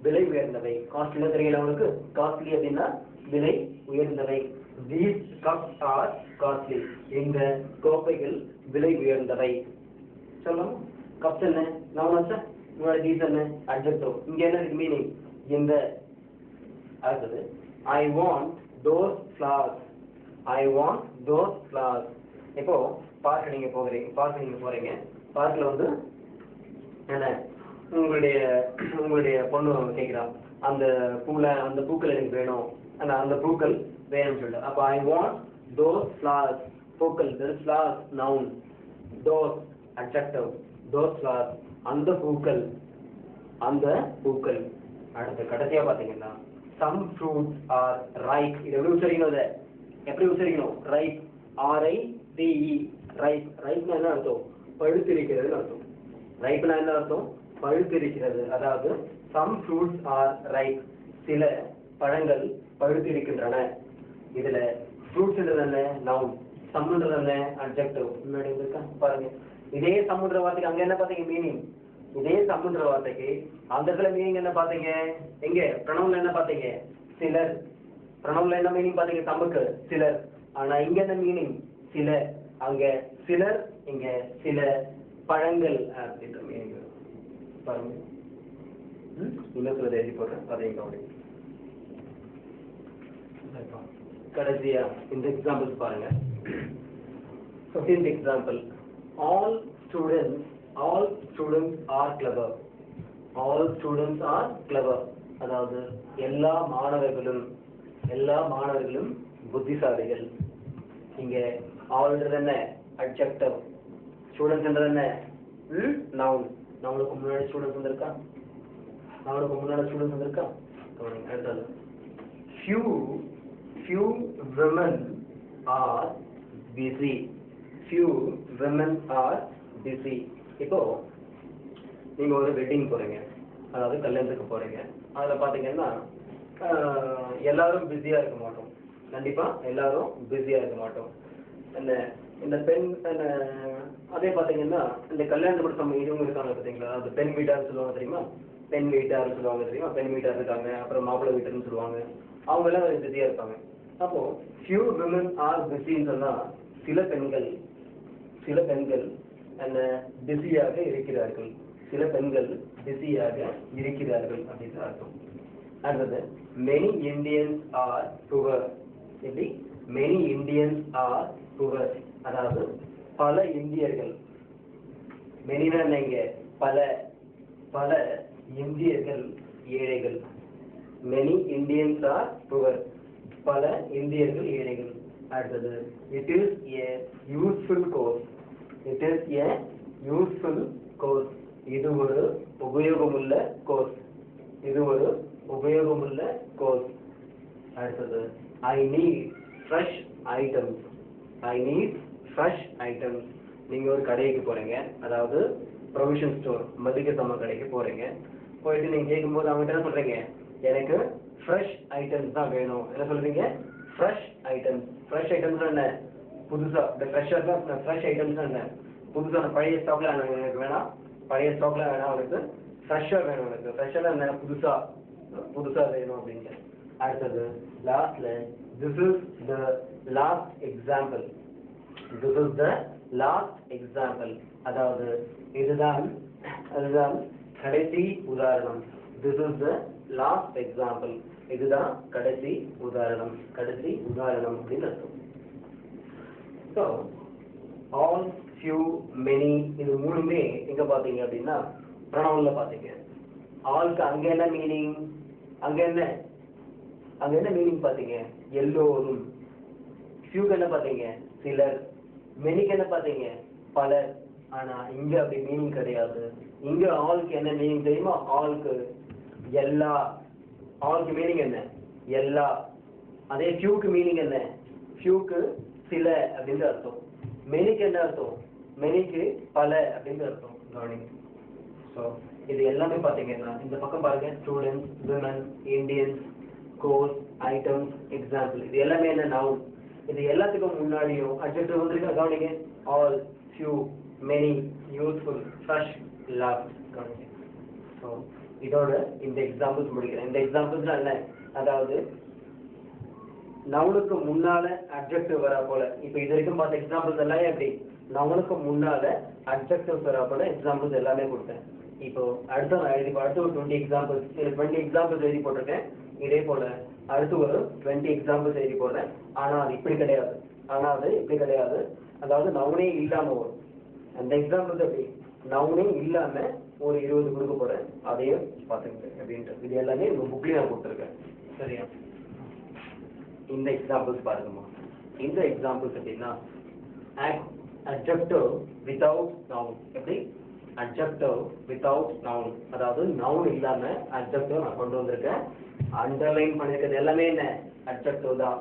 Speaker 1: விலை உயர்ந்தவை. காஸ்ட்லியா தெரியல உங்களுக்கு, காஸ்ட்லி அப்படின்னா விலை உயர்ந்தவை. these cups are costly. இந்த கோப்பைகள் விலை உயர்ந்தவை. சொல்லணும். கப்ஸ் என்ன நவுன் ஆச்சா, முன்னாடி these என்ன அட்ஜெக்டிவ். இங்க என்ன இருக்கு மீனிங், இந்த. அடுத்தது, I want those flowers. I want those flowers. இப்போ பார்க்க நீங்க போறீங்க. பார்க்ல வந்து என்ன, உங்களுடைய பொண்ணு கேக்குறா, அந்த பூக்கள் எனக்கு வேணும், அந்த பூக்கள் வேணும்னு சொல்லிட்டு. அப்ப I want those flowers. பூக்கள், this flowers noun, those adjective, those flowers அந்த பூக்கள். அடுத்து கடைசியா பாத்தீங்கன்னா, some fruits are ripe. இது எப்படி உச்சரிக்கணும், ripe, R-I-P-E, ripe. ripeனா என்ன அர்த்தம், பழுத்திருக்கிறது அர்த்தம். ripeனா என்ன அர்த்தம், பழுத்திருக்கிறது. அதாவது some fruits are ripe, சில பழங்கள் பழுத்திருக்கின்றன. இதுல ஃப்ரூட்ஸ்ன்றது என்ன நவுன், சம்ன்றது என்ன அட்ஜெக்டிவ். முன்னாடி இருக்கா பாருங்க. இதே சமுத்திர வார்த்தைக்கு அங்க என்ன பாத்தீங்க மீனிங், இதே சமுத்திர வார்த்தைக்கு அந்த இடத்துல மீனிங் என்ன பாத்தீங்க, எங்க ப்ரொனவுன்ல என்ன பாத்தீங்க, சிலர். ப்ரொனவுன்ல என்ன மீனிங் பாத்தீங்க, சமுக்கு சிலர். ஆனா இங்க என்ன மீனிங், சில. அங்க சிலர், இங்க சில பழங்கள் அப்படின்ற மீனிங் பாருங்க. இன்னும் சில எழுதி போடுறேன், அதையும் கவனிங்க. கடைசியா இந்த எக்ஸாம்பிள்ஸ் பாருங்க. 15th example, all students are clever. All students are clever. அதாவது எல்லா மாணவர்களும் புத்திசாலிகள். இங்க ஆல்ன்றது என்ன அட்ஜெக்டிவ், ஸ்டூடெண்ட்ஸ்ன்றது என்ன நவுன். நவுனுக்கு முன்னாடி ஸ்டூடெண்ட்ஸ் வந்திருக்கா, அடுத்தது few women are busy. இப்போ நீங்க ஒரு வெட்டிங் போறீங்க, அதாவது கல்யாணத்துக்கு போறீங்க. அதுல பாத்தீங்கன்னா எல்லாரும் பிஸியா இருக்க மாட்டோம். கண்டிப்பா எல்லாரும் பிஸியா இருக்க மாட்டோம். இந்த பெண் அதே பாத்தீங்கன்னா இந்த கல்யாண மண்டபம் இவங்க இருக்காங்க பாத்தீங்களா, அது பெண் வீட்டார் சொல்லுவாங்க தெரியுமா, பெண் வீட்டார் சொல்லுவாங்க தெரியுமா, பெண் வீட்டார் இருக்காங்க, அப்புறம் மாப்பிள்ளை வீட்டுன்னு சொல்லுவாங்க, அவங்க எல்லாம் பிஸியா இருப்பாங்க. அப்போ few women are busy சொன்னா சில பெண்கள் என்ன பிஸியாக இருக்கிறார்கள், சில பெண்கள் பிஸியாக இருக்கிறார்கள் அப்படின்னு அர்த்தம். அடுத்தது many Indians are poor. எப்படி many Indians are poor, அதாவது பல இந்தியர்கள், மெனினா நீங்க பல இந்தியர்கள் ஏழைகள். many Indians are poor, பல இந்தியர்கள் ஏழைகள். அடுத்தது it is a useful course. it is a useful course, இது ஒரு உபயோகமுள்ள கோர்ஸ், இது ஒரு உபயோகமுள்ள கோர்ஸ். அடுத்தது I need fresh items. I need fresh items. நீங்க ஒரு கடைக்கு போறீங்க, அதாவது ப்ரொவிஷன் ஸ்டோர், மளிகை சாமான் கடைக்கு போறீங்க. போயிட்டு நீங்க கேட்கும்போது அவங்க என்ன சொல்றீங்க, எனக்கு ஃப்ரெஷ் ஐட்டம்ஸ் தான் வேணும். என்ன சொல்றீங்க, ஃப்ரெஷ் ஐட்டம்ஸ். ஃப்ரெஷ் ஐட்டம்ஸ் என்ன, புதுசா இந்த ஃப்ரெஷ் ஐட்டம்ஸ் என்ன, புதுசா பழைய ஸ்டாக்ல எனக்கு வேணாம், பழைய ஸ்டாக்ல வேணாம், அவனுக்கு ஃப்ரெஷ்ஷா வேணும், எனக்கு ஃப்ரெஷ்ஷா என்ன புதுசா வேணும் அப்படின்ட்டு. அடுத்தது லாஸ்ட்ல this is the last example. this is the last example, அதாவது அதுதான் கடைசி உதாரணம். this is the last example, இதுதான் கடைசி உதாரணம் அப்படின்னு அர்த்தம். so all, few, many, இது மூணுமே எங்க பாத்தீங்க அப்படின்னா pronounல பாத்தீங்க. ஆல்க்கு அங்க என்ன மீனிங், அங்க என்ன மீனிங் பாத்தீங்க, எல்லோரும். ஃபியூக்கு என்ன பாத்தீங்க, சிலர். மெனிக்கு என்ன பாத்தீங்க, பலர். ஆனா இங்க அப்படி மீனிங் கிடையாது. இங்க ஆல்க்கு என்ன மீனிங் தெரியுமா, ஆல்க்கு எல்லா. ஆல்க்கு மீனிங் என்ன, எல்லா. அதே ஃபியூக்கு மீனிங் என்ன, ஃபியூக்கு சில அப்படின்னு அர்த்தம். மெனிக்கு என்ன அர்த்தம், மெனிக்கு பல அப்படின்னு அர்த்தம். கவனிங்க. ஸோ இது எல்லாமே பாத்தீங்கன்னா இந்த பக்கம் பாருங்க, students, women, Indians, course, items, example, இது எல்லாமே என்ன, நவுன். இது எல்லாத்துக்கும் முன்னாடியும் அட்ஜெக்டிவ் வந்திருக்கா, கவனிங்க. All, few, many, useful, fresh, love. கவனிங்க. ஸோ இதோட இந்த எக்ஸாம்பிள்ஸ் முடிக்கிறேன். இந்த எக்ஸாம்பிள்ஸ் என்ன, அதாவது நவுனுக்கு முன்னால அட்ஜெக்டிவ் வரா போல. இப்போ இது வரைக்கும் பார்த்த எக்ஸாம்பிள்ஸ் எல்லாம் எப்படி நவுனுக்கு முன்னால அட்ஜெக்டிவ்ஸ் வரா போல எக்ஸாம்பிள்ஸ் எல்லாமே கொடுத்தேன். இப்போ அடுத்த ஒரு 20 எக்ஸாம்பிள்ஸ், 20 எக்ஸாம்பிள்ஸ் எழுதி போட்டிருக்கேன். இதே போல அடுத்து ஒரு 20 எக்ஸாம்பிள்ஸ் எழுதி போடுறேன். ஆனா அது இப்படி கிடையாது. அதாவது நவுனே இல்லாம வரும். அந்த எக்ஸாம்பிள்ஸ் எப்படி நவுனே இல்லாம ஒரு 20 கொடுக்க போறேன், அதையும் பார்த்துக்கிட்டேன் அப்படின்ட்டு. இது எல்லாமே உங்க புக்லயே நான் கொடுத்துருக்கேன். சரியா? இந்த எக்ஸாம்பிள்ஸ் பாருங்கம்மா. இந்த எக்ஸாம்பிள்ஸ் எப்படின்னா adjective without noun. எப்படி adjective without noun, அதாவது noun இல்லாம adjective நான் கொண்டு வந்திருக்கேன். அண்டர்லைன் பண்ணிருக்கிறது எல்லாமே என்ன, adjective தான்.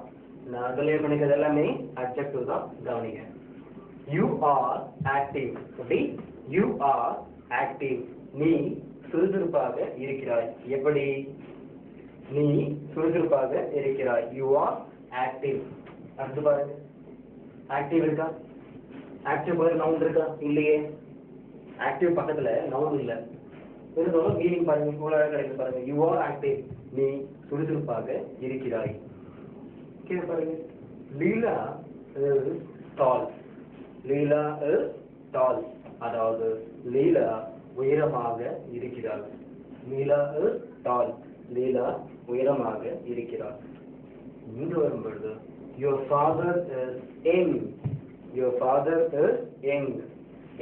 Speaker 1: நான் அண்டர்லைன் பண்ணிருக்கிறது எல்லாமே adjective தான். கவனிங்க. you are active. எப்படி you are active, நீ சுறுசுறுப்பாக இருக்கிறாய். எப்படி நீ சுறுசுறுப்பாக இருக்கிறாய், you are active. அடுத்து பாருங்க, ஆக்டிவ் இருக்கா, ஆக்டிவ் பக்கத்துல நவுன் இருக்கா, இல்லையே. ஆக்டிவ் பக்கத்துல நவுன் இல்ல. இருந்தாலும் மீனிங் பாருங்க, இவ்வளவு கிடைக்கும் பாருங்க. you are active, நீ சுறுசுறுப்பாக இருக்கிறாய். கீழே பாருங்க, லீலா is tall. Leela is tall, அதாவது லீலா உயரமாக இருக்கிறாள். லீலா is tall, லீலா உயரமாக இருக்கிறாள். இங்கு வரும்பொழுது your father is young. your father is young.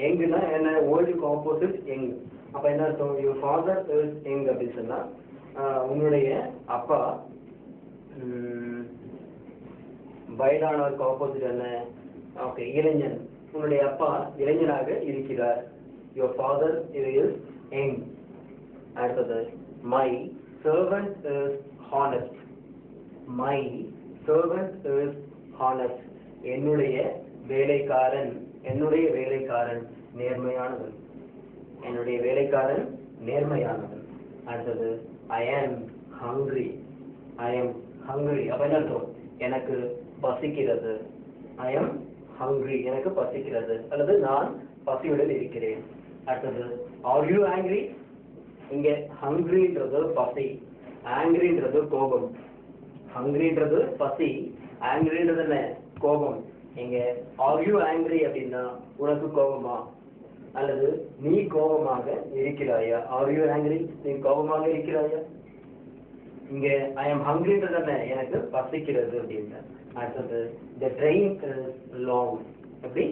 Speaker 1: youngனா என்ன, ஓல்டுக்கு ஆப்போசிட் young. அப்ப என்ன அர்த்தம், your father is young அப்படின்னு சொன்னா உன்னுடைய அப்பா வயதானவருக்கு ஆப்போசிட் என்ன, ஓகே, இளைஞன். உன்னுடைய அப்பா இளைஞனாக இருக்கிறார். your father is young. அடுத்தது my servant is honest. my servant is honest. என்னுடைய வேலைக்காரன் நேர்மையானவன். என்னுடைய வேலைக்காரன் நேர்மையானவன். அடுத்தது I am hungry. I am hungry. அப்ப என்ன அர்த்தம், எனக்கு பசிக்கிறது. I am hungry, எனக்கு பசிக்கிறது, அல்லது நான் பசியுடன் இருக்கிறேன். அடுத்தது are you angry? இங்க hungryன்றது பசி, angryன்றது கோபம். hungryன்றது பசி, angryன்றது என்ன கோபம். இங்க are you angry அப்படின்னா உனக்கு கோபமா அல்லது நீ கோபமாக இருக்கிறாயா? are you angry? நீ கோபமாக இருக்கிறாயா? இங்க I am hungryன்றது என்ன எனக்கு பசிக்கிறது அப்படின்னா. அடுத்தது the train is long. எப்படி?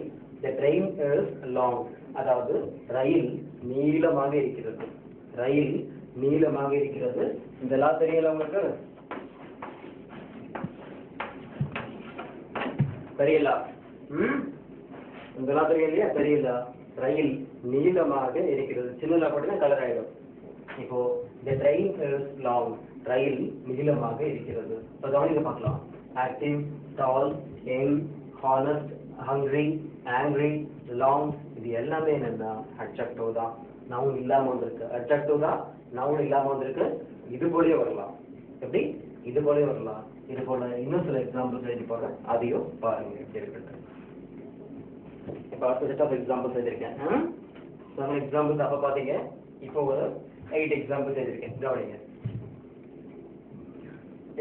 Speaker 1: the train is long. அதாவது ரயில் நீளமாக இருக்கிறது. ரயில் நீளமாக இருக்கிறது. இதெல்லாம் தெரியல உங்களுக்கு? தெரியல? இதெல்லாம் தெரியலையா? தெரியல. ரயில் நீளமாக இருக்கிறது. சின்னதா போட்டீங்கன்னா கலர் ஆயிடும். இப்போ the train is long. ரயில் நீளமாக இருக்கிறது. இப்போ கவனிக்க பார்க்கலாம். active, tall, young, honest, hungry, angry, long, இது எல்லாமே என்னன்னா adjective தான். நவுன் இல்லாம வந்திருக்கு. adjective தான், நவுன் இல்லாம வந்திருக்கு. இது போலயே வரலாம். எப்படி? இது போலயே வரலாம். இது போல இன்னும் சில எக்ஸாம்பிள்ஸ் எழுதி போடுறேன், அதையும் பாருங்க. இருக்கட்டும். இப்போ அடுத்த செட் ஆஃப் எக்ஸாம்பிள்ஸ் எழுதிருக்கேன். நம்ம எக்ஸாம்பிள்ஸ் அப்போ பார்த்தீங்க. இப்போ ஒரு 8 எக்ஸாம்பிள்ஸ் எழுதிருக்கேன். கவனிங்க.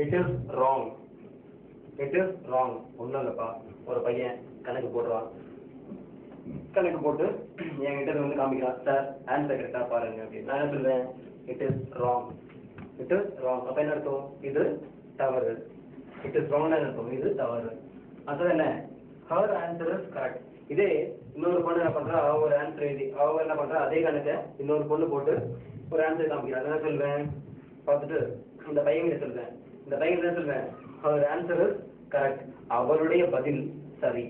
Speaker 1: It is wrong. It is wrong. ஒன்றும் இல்லைப்பா, ஒரு பையன் கணக்கு போடுறான். கணக்கு போட்டு என்கிட்ட வந்து காமிக்கிறான், சார் ஆன்சர் கரெக்டாக பாருங்க அப்படின்னு. நான் என்ன சொல்வேன்? It is wrong. It is wrong. அப்போ என்ன அர்த்தம்? இது தவறு. இட் இஸ் ராங் அர்த்தம், இது தவறு. அது என்ன? Her answer is correct. இதே இன்னொரு பொண்ணு என்ன பண்றா, அவ ஒரு ஆன்சர் எழுதி அவ என்ன பண்றா, அதே கணக்கை இன்னொரு பொண்ணு போட்டு ஒரு ஆன்சர் காமிக்கிறான். என்ன சொல்வேன்? பார்த்துட்டு இந்த பையன் கிட்ட சொல்வேன், இந்த பையன் என்ன சொல்வேன்? Her answer is correct. அவளுடைய பதில் சரி.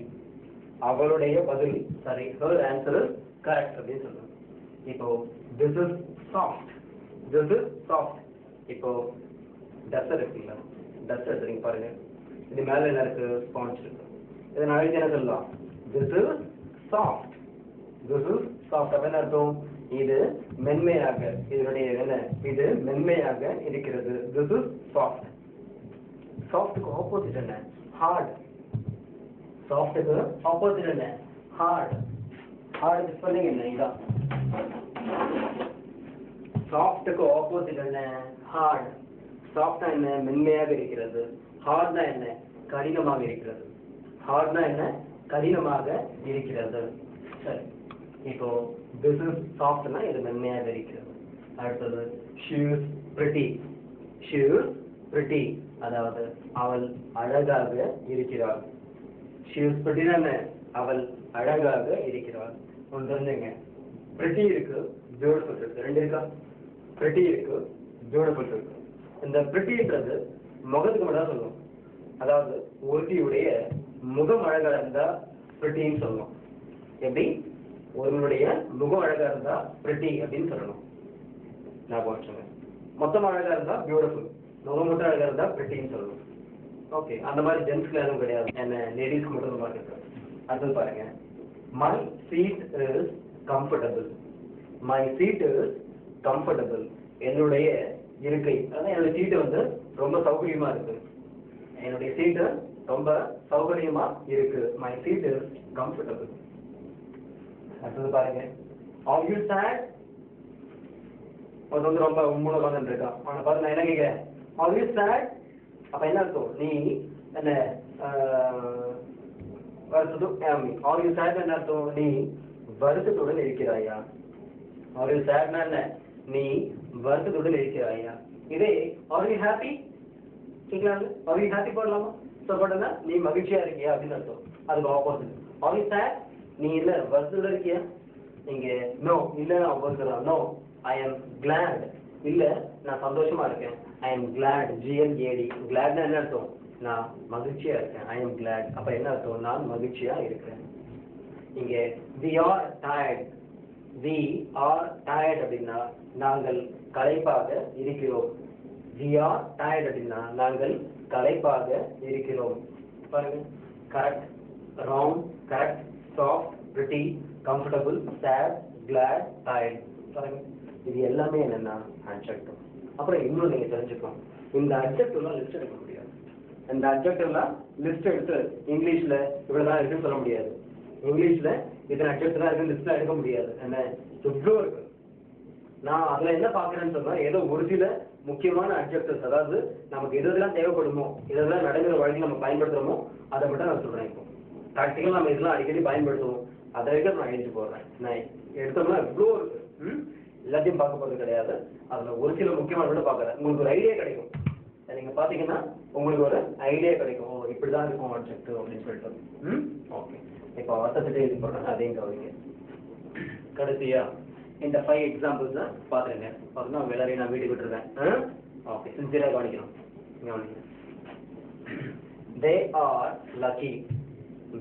Speaker 1: அவளுடைய பதில் சரி. ஹர் ஆன்சர் இஸ் கரெக்ட் அப்படின்னு சொல்லுவேன். இப்போ this is soft. This is soft. இப்போ டஸ்டர் இருக்குங்களா? டஸ்டர் எடுத்துறீங்க பாருங்க. இது மேல என்ன இருக்கு? ஸ்பாஞ்ச் இருக்கு. இதை நான் எழுதி என்ன சொல்லலாம்? This is soft. This is soft. அப்ப என்ன அர்த்தம்? இது மென்மையாக, இதனுடைய என்ன, இது மென்மையாக இருக்கிறது. This is soft. சாஃப்ட்டுக்கு ஆப்போசிட் என்ன? ஹார்ட். சாஃப்ட்டுக்கு ஆப்போசிட் என்ன? ஹார்ட். ஹார்ட் ஸ்பெல்லிங் என்ன? இதான். சாஃப்ட்டுக்கு ஆப்போசிட் என்ன? ஹார்ட். சாஃப்டா என்ன? மென்மையாக இருக்கிறது. ஹார்ட்னா என்ன? கடினமாக இருக்கிறது. ஹார்ட்னா என்ன? கடினமாக இருக்கிறது. சரி, இப்போ this is softனா இது மென்மையாக இருக்கிறது. அடுத்தது she is pretty. she is pretty, அதாவது அவள் அழகாக இருக்கிறாள். she is pretty என்ன? அவள் அழகாக இருக்கிறாள். ஒன்று தெரிஞ்சுங்க, pretty இருக்கு, beautiful இருக்கு. ரெண்டு இருக்கா? pretty இருக்கு, beautiful இருக்கு. இந்த prettyன்றது முகத்துக்கு மட்டும் சொல்லணும். அதாவது ஒருத்தியுடைய முகம் அழகா இருந்தா prettyன்னு சொல்லணும். எப்படி? ஒருவனுடைய முகம் அழகா இருந்தா pretty அப்படின்னு சொல்லணும். நான் போச்சுங்க. மொத்தம் அழகா இருந்தா பியூட்டிஃபுல், முகம் மட்டும் அழகா இருந்தா prettyன்னு சொல்லணும். ஓகே, அந்த மாதிரி ஜென்ஸ்க்கு எதுவும் கிடையாது, என்ன லேடிஸ்க்கு மட்டும் இந்த மாதிரி இருக்கு. அடுத்தது பாருங்க, my seat is comfortable. my seat is comfortable. என்னுடைய இருக்கை, அதாவது என்னுடைய சீட்டு வந்து ரொம்ப சௌகரியமா இருக்கு. என்னுடைய சீட்டு ரொம்ப சௌகரியமா இருக்கு. my seat is comfortable. அடுத்தது பாருங்க, are you sad? அது வந்து ரொம்ப உண்மையில உட்கார்ந்து இருக்கான். அவனை பார்த்து நான் என்ன கேட்கிறேன்? are you sad? அப்ப என்ன அர்த்தம்? நீ என்ன are you sad என்ன அர்த்தம்? நீ வருத்தத்துடன் இருக்கிறாயா? are you sad என்ன? நீ வருத்தத்துடன் இருக்கிறாயா? இதே are you happy? are you happy போடலாமா? சொல்லப்பட்டா நீ மகிழ்ச்சியா இருக்கியா அப்படின்னு அர்த்தம். அதுக்கு ஆப்போசிட் are you sad? நீ இல்ல வருத்தத்துடன் இருக்கியா? நீங்க no இல்ல நான் வருத்தலாம். no I am glad. இல்ல நான் சந்தோஷமா இருக்கேன். I am glad. glad. glad என்ன அர்த்தம்? நான் மகிழ்ச்சியா இருக்கேன். I am glad. அப்ப என்ன அர்த்தம்? நான் மகிழ்ச்சியா இருக்கேன். இங்க we are tired. we are tired அப்படின்னா நாங்கள் களைப்பாக இருக்கிறோம். we are tired அப்படின்னா நாங்கள் களைப்பாக இருக்கிறோம். பாருங்க, correct, wrong, correct, soft, pretty, comfortable, sad, glad, tired. பாருங்க, இது எல்லாமே என்னன்னா adjective. அப்புறம் இன்னும் நீங்க தெரிஞ்சுக்கணும், இந்த adjectiveலாம் லிஸ்ட் எடுக்க முடியாது. இந்த adjectiveலாம் லிஸ்ட் எடுத்து இங்கிலீஷ்ல இவ்வளவுதான் இருக்குன்னு சொல்ல முடியாது. இங்கிலீஷ்ல இத்தனை அட்ஜெக்ட் தான் இருக்கு லிஸ்ட்ல எடுக்க முடியாது. என்ன எவ்வளோ இருக்கு. நான் அதுல என்ன பாக்குறேன்னு சொன்னா ஏதோ ஒரு சில முக்கியமான அட்ஜெக்டிவ்ஸ், அதாவது நமக்கு எதெல்லாம் தேவைப்படுமோ இதெல்லாம் நடைமுறை வாழ்க்கையில் நம்ம பயன்படுத்துறோமோ அதை மட்டும் நான் சொல்றேன். இப்போ ப்ராக்டிக்கல் நம்ம இதெல்லாம் அடிக்கடி பயன்படுத்துவோம், அதை வரைக்கும் நான் எழுதி போடுறேன். நான் எடுத்தோம்னா இவ்வளோ இருக்கு. எல்லாத்தையும் பார்க்க போறது கிடையாது, அதுல ஒரு சில முக்கியமான மட்டும் பாக்குறேன். உங்களுக்கு ஒரு ஐடியா கிடைக்கும். நீங்க பாத்தீங்கன்னா உங்களுக்கு ஒரு ஐடியா கிடைக்கும், இப்படிதான் இருக்கும் அட்ஜெக்டிவ் அப்படின்னு சொல்லிட்டு. ஓகே, இப்போ அர்த்தத்தை எழுதி போடுறேன், அதையும் கவனிங்க. கடைசியா இந்த 5 எக்ஸாம்பிள்ஸ் பாத்துருங்க. பார்த்தா எல்லாரையும் நான் வீட்டுக்கு விட்டுருக்கேன். ஓகே, சின்சியரா கவனிக்கணும். They are lucky.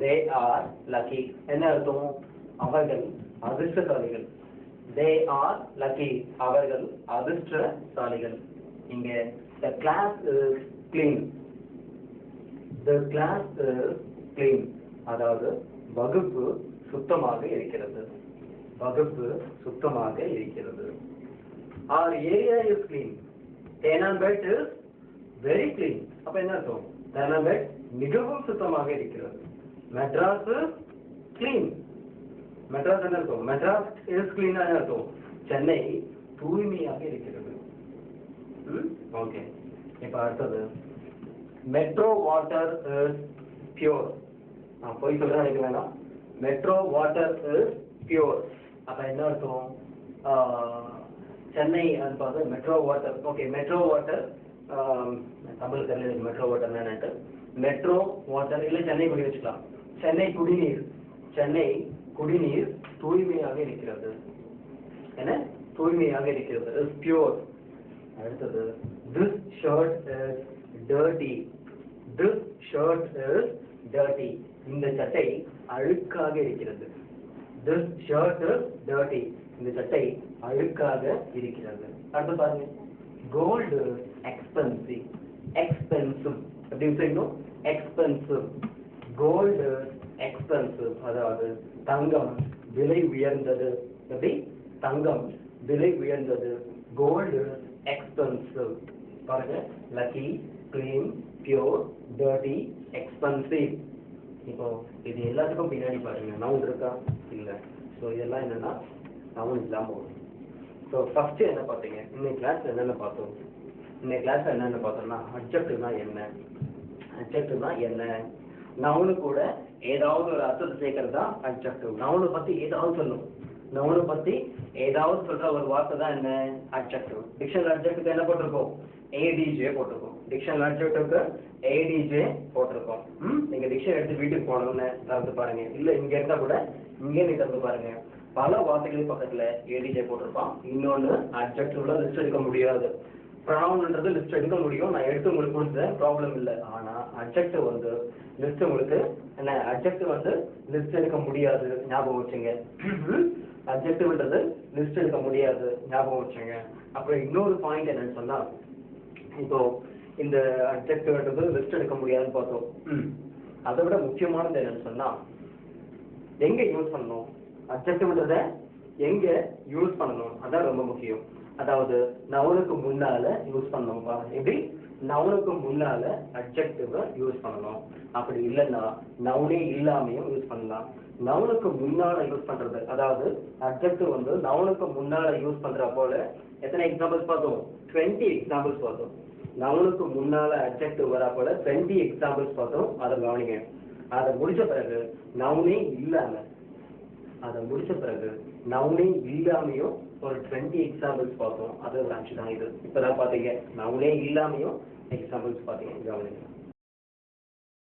Speaker 1: They are lucky. என்ன அர்த்தம்? அவர்கள் அதிர்ஷ்டசாலிகள். They are lucky. அவர்கள் அதிர்ஷ்டசாலிகள். இங்க the class is clean. The class is clean. அதாவது வகுப்பு சுத்தமாக இருக்கிறது. வகுப்பு சுத்தமாக இருக்கிறது. Our area is clean. Tenanbet is very clean. அப்ப என்ன அர்த்தம்? Tenanbet மிகவும் சுத்தமாக இருக்கிறது. Madras is clean. Madras என்ன அர்த்தம்? Madras is clean என்ன அர்த்தம்? சென்னை தூய்மையாக இருக்கிறது. ஓகே, இப்ப அடுத்தது மெட்ரோ வாட்டர் இஸ் பியூர். நான் போய் சொல்றேன் நினைக்க வேணாம். Metro water is pure. அப்ப என்ன அர்த்தம்? சென்னை அது பார்த்து metro water. Okay, metro water Tamil தெரியல மெட்ரோ வாட்டர் என்னன்ட்டு. மெட்ரோ வாட்டர் இல்ல சென்னை குடி வச்சுக்கலாம். சென்னை குடிநீர். சென்னை குடிநீர் தூய்மையாக இருக்கிறது. என்ன தூய்மையாக இருக்கிறது? Is pure. அடுத்தது this shirt is dirty. This shirt is dirty. இந்த சட்டை அழுக்காக இருக்கிறது. This shirt is dirty. இந்த சட்டை அழுக்காக இருக்கிறது. அடுத்து பாருங்க, gold is expensive. Expensive எப்படி சொல்லணும்? Expensive. Gold is expensive. அதாவது தங்கம் விலை உயர்ந்தது. எப்படி? தங்கம் விலை உயர்ந்தது. Gold is expensive. பாருங்க, lucky, clean, pure, dirty, expensive. இப்போ இது எல்லாத்துக்கும் பின்னாடி பாருங்க நவுன் இருக்கா இல்ல. ஸோ இதெல்லாம் என்னன்னா நவுன் இல்லாம வரும். ஸோ ஃபர்ஸ்ட் என்ன பார்த்தீங்க? இன்னைக்கு கிளாஸ்ல என்னென்ன பார்த்தோம்? இன்னைக்கு கிளாஸ்ல என்னென்ன பார்த்தோம்னா அட்ஜெக்டிவ்னா என்ன, அட்ஜெக்டிவ்னா என்ன, நவுனு கூட ஏதாவது ஒரு அர்த்தத்தை சேர்க்கறது தான் அட்ஜெக்டிவ். நவுனை பத்தி ஏதாவது சொல்லணும். நவுனை பத்தி ஏதாவது சொல்ற ஒரு வார்த்தை தான் என்ன? அட்ஜெக்டிவ். டிக்ஷனரி அட்ஜெக்டிவ்க்கு என்ன போட்டிருக்கோம்? ஏடிஜே போட்டிருக்கோம். டிக்ஷனரி அட்ஜெக்டிவ்க்கு ஏடிஜே போட்டிருக்கோம். நீங்க டிக்ஷனரி எடுத்து வீட்டுக்கு போனோம்னு திறந்து பாருங்க, இல்ல இங்க இருந்தா கூட இங்கே நீ திறந்து பாருங்க, பல வார்த்தைகளுக்கு பக்கத்துல ஏடிஜே போட்டிருப்பான். இன்னொன்னு அட்ஜெக்டிவ்ல லிஸ்ட் எடுக்க முடியாது. ப்ரொனவுன்ன்றது லிஸ்ட் எடுக்க முடியும், நான் எடுத்து உங்களுக்கு கொடுத்தேன், ப்ராப்ளம் இல்லை. ஆனா அட்ஜெக்டிவ் வந்து லிஸ்ட் உங்களுக்கு என்ன? அட்ஜெக்டிவ் வந்து லிஸ்ட் எடுக்க முடியாது, ஞாபகம் வச்சுங்க. அட்ஜெக்டிவ்ன்றது லிஸ்ட் எடுக்க முடியாது, ஞாபகம் வச்சுங்க. அப்புறம் இன்னொரு பாயிண்ட் என்னன்னு சொன்னா, இப்போ இந்த அட்ஜெக்டிவ்ன்றது லிஸ்ட் எடுக்க முடியாதுன்னு பார்த்தோம். அதை விட முக்கியமானது என்னன்னு சொன்னா எங்க யூஸ் பண்ணணும்? அட்ஜெக்டிவ்ன்றத எங்க யூஸ் பண்ணணும் அதான் ரொம்ப முக்கியம். அதாவது நவுனுக்கு முன்னால யூஸ் பண்ணணும்பா. எப்படி? நவுனுக்கு முன்னால அட்ஜெக்டிவ யூஸ் பண்ணணும். அப்படி இல்லைன்னா நவுனே இல்லாமையும் யூஸ் பண்ணலாம். நவுனுக்கு முன்னால யூஸ் பண்றது, அதாவது அட்ஜெக்டிவ் வந்து நவுனுக்கு முன்னால யூஸ் பண்ற போல எத்தனை எக்ஸாம்பிள்ஸ் பார்த்தோம்? 20 எக்ஸாம்பிள்ஸ் பார்த்தோம். நவுனுக்கு முன்னால அட்ஜெக்டிவ் வரா போல 20 எக்ஸாம்பிள்ஸ் பார்த்தோம். அதை கவனிங்க. அதை முடிச்ச பிறகு நவுனே இல்லாம, அதை முடிச்ச பிறகு நவுனே இல்லாமையும் ஒரு 20 எக்ஸாம்பிள்ஸ் பார்த்தோம். அது ஒரு அஞ்சு தான். இது இப்பதான் பாத்தீங்க, நவுனே இல்லாமையும் எக்ஸாம்பிள்ஸ் பாத்தீங்க, கவனிங்க.